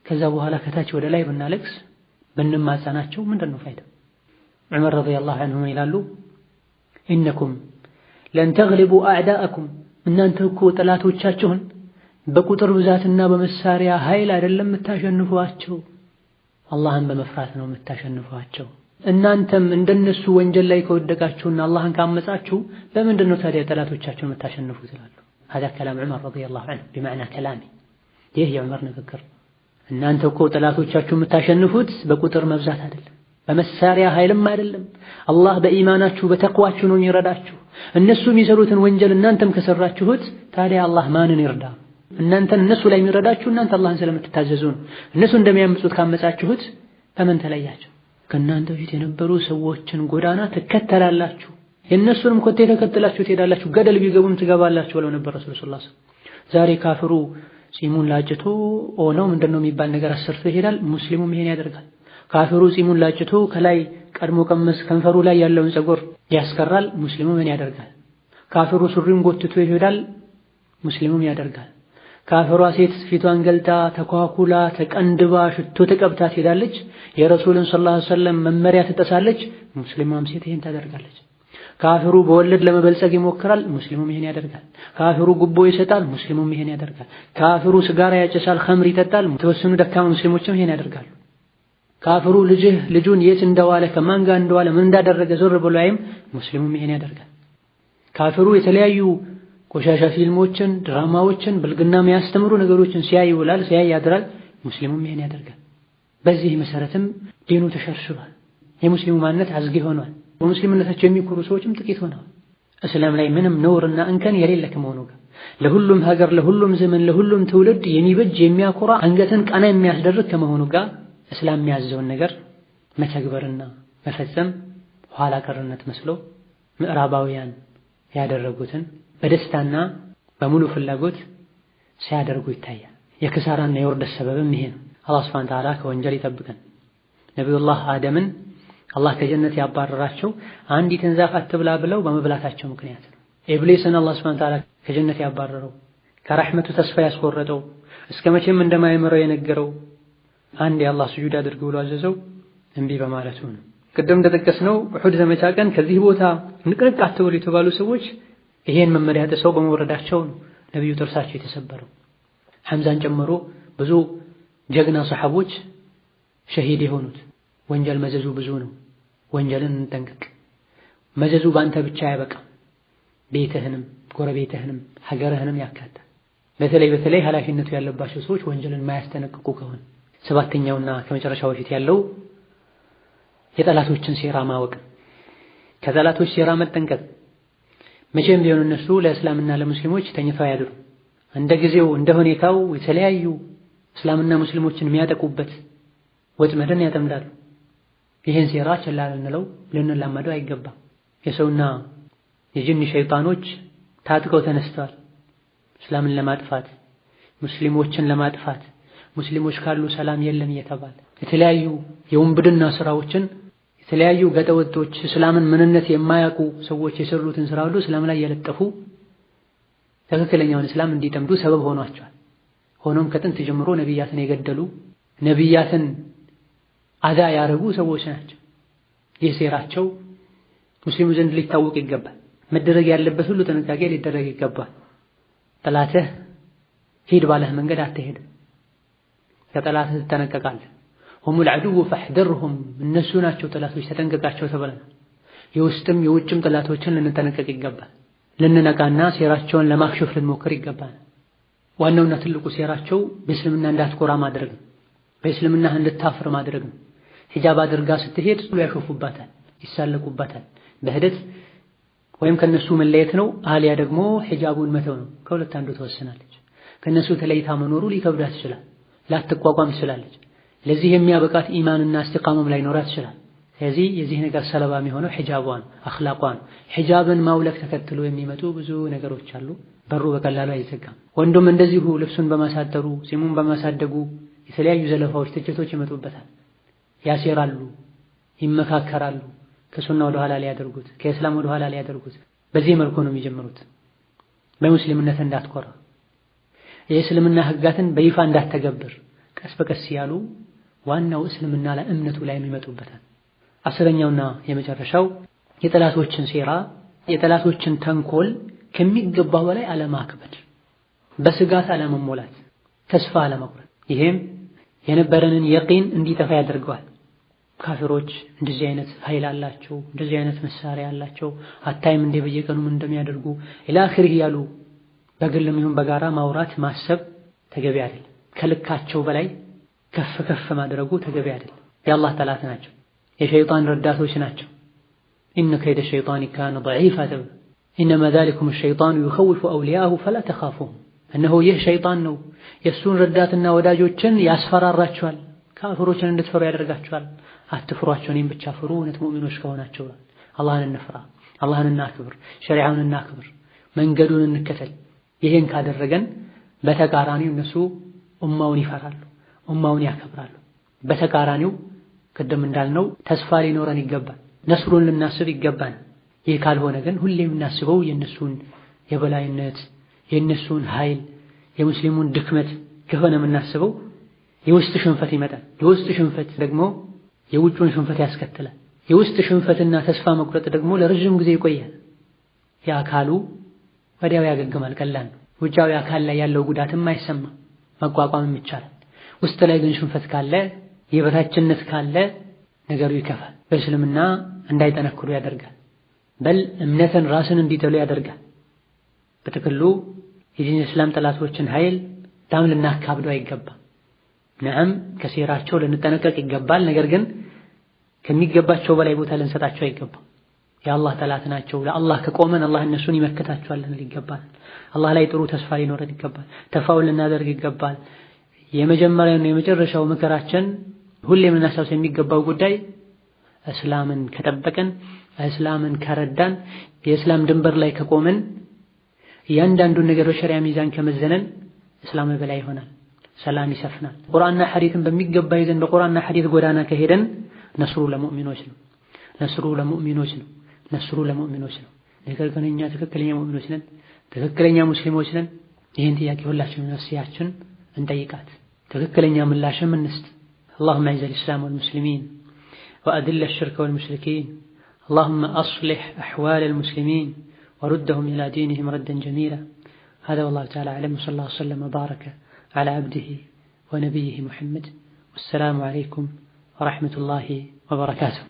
ከዛ በኋላ ከታች ወደ ላይ ብናለቅስ ብንማጸናቸው ምንድነው ፋይዳ? ዑመር ረዲየላሁ ዐንሁ ይላሉ ኢነኩም ለን ተግሊቡ አዕዳአኩም፣ እናንተ እኮ ጠላቶቻችሁን በቁጥር ብዛትና በመሳሪያ ኃይል አይደለም የምታሸንፏቸው፣ አላህን በመፍራት ነው የምታሸንፏቸው። እናንተም እንደነሱ ወንጀል ላይ ከወደቃችሁና አላህን ካመጻችሁ በምንድን ነው ታዲያ ጠላቶቻችሁን የምታሸንፉት ይላሉ። هذا كلام عمر رضي الله عنه بمعنى كلامي። ይህ የዑመር ንግግር እናንተ እኮ ጠላቶቻችሁን የምታሸንፉት በቁጥር መብዛት አይደለም፣ በመሳሪያ ኃይልም አይደለም። አላህ በኢማናችሁ በተቅዋችሁ ነው የሚረዳችሁ። እነሱ የሚሰሩትን ወንጀል እናንተም ከሰራችሁት ታዲያ አላህ ማንን ይርዳ? እናንተን እነሱ ላይ የሚረዳችሁ እናንተ አላህን ስለምትታዘዙ ነው። እነሱ እንደሚያምፁት ካመጻችሁት በምን ተለያችሁ? ከእናንተ ፊት የነበሩ ሰዎችን ጎዳና ትከተላላችሁ፣ የእነሱንም ኮቴ ተከትላችሁ ትሄዳላችሁ፣ ገደል ቢገቡም ትገባላችሁ ብለው ነበር ረሱል ሰለላሁ ዐለይሂ ወሰለም። ዛሬ ካፍሩ ጺሙን ላጭቶ ነው ምንድነው የሚባል ነገር አሰርቶ ይሄዳል። ሙስሊሙም ይሄን ያደርጋል። ካፍሩ ጺሙን ላጭቶ ከላይ ቀድሞ ቀመስ ከንፈሩ ላይ ያለውን ፀጉር ያስቀራል። ሙስሊሙም ይሄን ያደርጋል። ካፍሩ ሱሪውን ጎትቶ ይሄዳል። ሙስሊሙም ያደርጋል። ካፍሯ ሴት ፊቷን ገልጣ ተኳኩላ ተቀንድባ ሽቶ ተቀብታ ትሄዳለች። የረሱልን ሰለላሁ ዐለይሂ ወሰለም መመሪያ ትጠሳለች። ሙስሊማም ሴት ይሄን ታደርጋለች። ካፍሩ በወለድ ለመበልጸግ ይሞክራል። ሙስሊሙም ይሄን ያደርጋል። ካፍሩ ጉቦ ይሰጣል። ሙስሊሙም ይሄን ያደርጋል። ካፍሩ ስጋራ ያጨሳል፣ ኸምር ይጠጣል። የተወሰኑ ደካማ ሙስሊሞችም ይሄን ያደርጋሉ። ካፍሩ ልጁን የት እንደዋለ ከማን ጋር እንደዋለ ምን እንዳደረገ ዞር ብሎ አይም፣ ሙስሊሙም ይሄን ያደርጋል። ካፍሩ የተለያዩ ቆሻሻ ፊልሞችን፣ ድራማዎችን፣ ብልግና የሚያስተምሩ ነገሮችን ሲያይ ይውላል፣ ሲያይ ያድራል። ሙስሊሙም ይሄን ያደርጋል። በዚህ መሰረትም ዲኑ ተሸርሽሯል። የሙስሊሙ ማንነት አዝጊ ሆኗል። በሙስሊምነታቸው የሚኮሩ ሰዎችም ጥቂት ሆነዋል። እስላም ላይ ምንም ነውርና እንከን የሌለ ከመሆኑ ጋር ለሁሉም ሀገር፣ ለሁሉም ዘመን፣ ለሁሉም ትውልድ የሚበጅ የሚያኮራ አንገትን ቀና የሚያስደርግ ከመሆኑ ጋር እስላም የሚያዘውን ነገር መተግበርና መፈጸም ኋላ ቀርነት መስሎ ምዕራባውያን ያደረጉትን በደስታና በሙሉ ፍላጎት ሲያደርጉ ይታያል። የክሳራና የውርደት ሰበብም ይሄ ነው። አላህ ሱብሓነሁ ወተዓላ ከወንጀል ይጠብቀን። ነቢዩላህ አደምን አላህ ከጀነት ያባረራቸው አንዲትን ዛፍ አትብላ ብለው በመብላታቸው ምክንያት ነው። ኢብሊስን አላህ ሱብሓነሁ ወተዓላ ከጀነት ያባረረው ከረሕመቱ ተስፋ ያስቆረጠው እስከ መቼም እንደማይምረው የነገረው አንድ የአላህ ስጁድ አድርግ ብሎ አዘዘው፣ እምቢ በማለቱ ነው። ቅድም እንደጠቀስነው ኡሑድ ዘመቻ ቀን ከዚህ ቦታ ንቅንቅ አትበሉ የተባሉ ሰዎች ይሄን መመሪያ ጥሰው በመውረዳቸው ነብዩ ጥርሳቸው የተሰበረው። ሐምዛን ጨምሮ ብዙ ጀግና ሰሐቦች ሸሂድ የሆኑት። ወንጀል መዘዙ ብዙ ነው። ወንጀልን እንጠንቀቅ። መዘዙ ባንተ ብቻ አይበቃም። ቤትህንም ጎረቤትህንም ሀገርህንም ያካትታል። በተለይ ኃላፊነቱ ያለባቸው ሰዎች ወንጀልን የማያስጠነቅቁ ከሆነ። ሰባተኛውና ከመጨረሻው በፊት ያለው የጠላቶችን ሴራ ማወቅ፣ ከጠላቶች ሴራ መጠንቀቅ። መቼም ቢሆን እነሱ ለእስላምና ለሙስሊሞች ተኝተው ያድሩ። እንደ ጊዜው እንደ ሁኔታው የተለያዩ እስላምና ሙስሊሞችን የሚያጠቁበት ወጥመድን ያጠምዳሉ። ይህን ሴራ ችላ ልንለው ልንላመደው አይገባም። የሰውና የጅን ሸይጣኖች ታጥቀው ተነስተዋል። እስላምን ለማጥፋት ሙስሊሞችን ለማጥፋት ሙስሊሞች ካሉ ሰላም የለም እየተባለ የተለያዩ የውንብድና ስራዎችን የተለያዩ ገጠወጦች እስላምን ምንነት የማያውቁ ሰዎች የሰሩትን ስራ ሁሉ እስላም ላይ ያለጠፉ ትክክለኛውን እስላም እንዲጠምዱ ሰበብ ሆኗቸዋል። ሆኖም ከጥንት ጀምሮ ነብያትን የገደሉ ነብያትን አዛ ያረጉ ሰዎች ናቸው። ይህ ሴራቸው ሙስሊሙ ዘንድ ሊታወቅ ይገባል። መደረግ ያለበት ሁሉ ጥንቃቄ ሊደረግ ይገባል። ጠላትህ ሂድ ባለህ መንገድ አትሄድም። ከጠላትህ ትጠነቀቃለህ። ሁሙል ዐዱው ፈሕደርሁም እነሱ ናቸው ጠላቶች ተጠንቀቃቸው ተብለናል። የውስጥም የውጭም ጠላቶችን ልንጠነቀቅ ይገባል። ልንነቃና ሴራቸውን ለማክሸፍ ልንሞክር ይገባል። ዋናውና ትልቁ ሴራቸው በእስልምና እንዳትኮራ ማድረግ ነው። በእስልምና እንድታፍር ማድረግ ነው። ሂጃብ አድርጋ ስትሄድ ያሾፉባታል፣ ይሳለቁባታል። በህደት ወይም ከነሱ መለየት ነው፣ አሊያ ደግሞ ሂጃቡን መተው ነው። ከሁለት አንዱ ተወሰናለች። ከነሱ ተለይታ መኖሩ ሊከብዳት ይችላል፣ ላትቋቋም ትችላለች። ለዚህ የሚያበቃት ኢማንና እስቲቃማም ላይ ኖራት ይችላል። ስለዚህ የዚህ ነገር ሰለባ የሚሆነው ሂጃቧን አኽላቋን ሂጃብን ማውለቅ ተከትሎ የሚመጡ ብዙ ነገሮች አሉ። በሩ በቀላሉ አይዘጋም። ወንዱም እንደዚሁ ልብሱን በማሳጠሩ ጺሙን በማሳደጉ የተለያዩ ዘለፋዎች፣ ትችቶች ይመጡበታል። ያሴራሉ፣ ይመካከራሉ። ከሱና ወደ ኋላ ሊያደርጉት ከእስላም ወደ ኋላ ሊያደርጉት በዚህ መልኩ ነው የሚጀምሩት። በሙስሊምነት እንዳትኮራ የእስልምና ህጋትን በይፋ እንዳትተገብር ቀስ በቀስ ያሉ ዋናው እስልምና ላይ እምነቱ ላይ የሚመጡበታል። አስረኛውና የመጨረሻው የጠላቶችን ሴራ የጠላቶችን ተንኮል ከሚገባው በላይ አለማክበድ፣ በስጋት አለመሞላት፣ ተስፋ አለመቁረጥ። ይሄም የነበረንን የቂን እንዲጠፋ ያደርገዋል። ካፊሮች እንደዚህ አይነት ኃይል አላቸው፣ እንደዚህ አይነት መሳሪያ አላቸው፣ አታይም እንደ በየቀኑ ምን እንደሚያደርጉ ኢላ አኺሪህ ያሉ በግልም ይሁን በጋራ ማውራት ማሰብ ተገቢ አይደለም። ከልካቸው በላይ ከፍ ከፍ ማድረጉ ተገቢ አይደለም። የአላህ ጠላት ናቸው፣ የሸይጣን ረዳቶች ናቸው። ኢነ ከይደ ሸይጣን ካነ ضعيفا ኢነማ ذلكم الشيطان يخوف أولياءه فلا تخافوهم እነሆ ይህ ሸይጣን ነው የእሱን ረዳትና ወዳጆችን ያስፈራራቸዋል፣ ካፊሮችን እንድትፈሩ ያደርጋቸዋል። አትፍሯቸው፣ እኔም ብቻ ፍሩ እውነት ሙእሚኖች ከሆናችሁ። አላህን እንፍራ፣ አላህን እናክብር፣ ሸሪዓውን እናክብር፣ መንገዱን እንከተል። ይሄን ካደረገን በተቃራኒው እነሱ ኡማውን ይፈራሉ፣ ኡማውን ያከብራሉ። በተቃራኒው ቅድም እንዳልነው ተስፋ ሊኖረን ይገባል፣ ነስሩን ልናስብ ይገባል። ይህ ካልሆነ ግን ሁሌ የምናስበው የነሱን የበላይነት የነሱን ኃይል የሙስሊሙን ድክመት ከሆነ የምናስበው የውስጥ ሽንፈት ይመጣል። የውስጥ ሽንፈት ደግሞ የውጭውን ሽንፈት ያስከትላል። የውስጥ ሽንፈትና ተስፋ መቁረጥ ደግሞ ለረጅም ጊዜ ይቆያል። የአካሉ ወዲያው ያገግማል፣ ቀላል ነው። ውጫዊ አካል ላይ ያለው ጉዳትም አይሰማም፣ መቋቋምም ይቻላል። ውስጥ ላይ ግን ሽንፈት ካለ የበታችነት ካለ ነገሩ ይከፋል። በእስልምና እንዳይጠነክሩ ያደርጋል። በል እምነትን ራስን እንዲጠሉ ያደርጋል። በጥቅሉ የዲን እስላም ጠላቶችን ኃይል በጣም ልናካብደው አይገባም። ነዓም ከሴራቸው ልንጠነቀቅ ይገባል። ነገር ግን ከሚገባቸው በላይ ቦታ ልንሰጣቸው አይገባም። የአላህ ጠላት ናቸው። ለአላህ ከቆመን አላህ እነሱን ይመክታቸዋል ይገባል። አላህ ላይ ጥሩ ተስፋ ሊኖረን ይገባል። ተፋውል ልናደርግ ይገባል። የመጀመሪያውና የመጨረሻው ምክራችን ሁሌም ልናስታውስ የሚገባው ጉዳይ እስላምን ከጠበቀን እስላምን ከረዳን የእስላም ድንበር ላይ ከቆመን እያንዳንዱን ነገር በሸሪዓ ሚዛን ከመዘነን እስላም በላይ ይሆናል፣ ሰላም ይሰፍናል። ቁርአንና ሐዲስን በሚገባ ይዘን በቁርአንና ሐዲስ ጎዳና ከሄደን ነስሩ ለሙእሚኖች ነው፣ ነስሩ ለሙእሚኖች ነው፣ ነስሩ ለሙእሚኖች ነው። ነገር ግን እኛ ትክክለኛ ሙእሚኖች ነን፣ ትክክለኛ ሙስሊሞች ነን? ይህን ጥያቄ ሁላችንም ነፍሲያችን እንጠይቃት፣ ትክክለኛ ምላሽም እንስጥ። اللهم اعز الإسلام والمسلمين وأذل الشرك والمشركين اللهم أصلح أحوال المسلمين وردهم إلى دينهم ردا جميلا. هذا والله تعالى أعلم، وصلى الله وسلم وبارك على عبده ونبيه محمد. والسلام عليكم ورحمة الله وبركاته.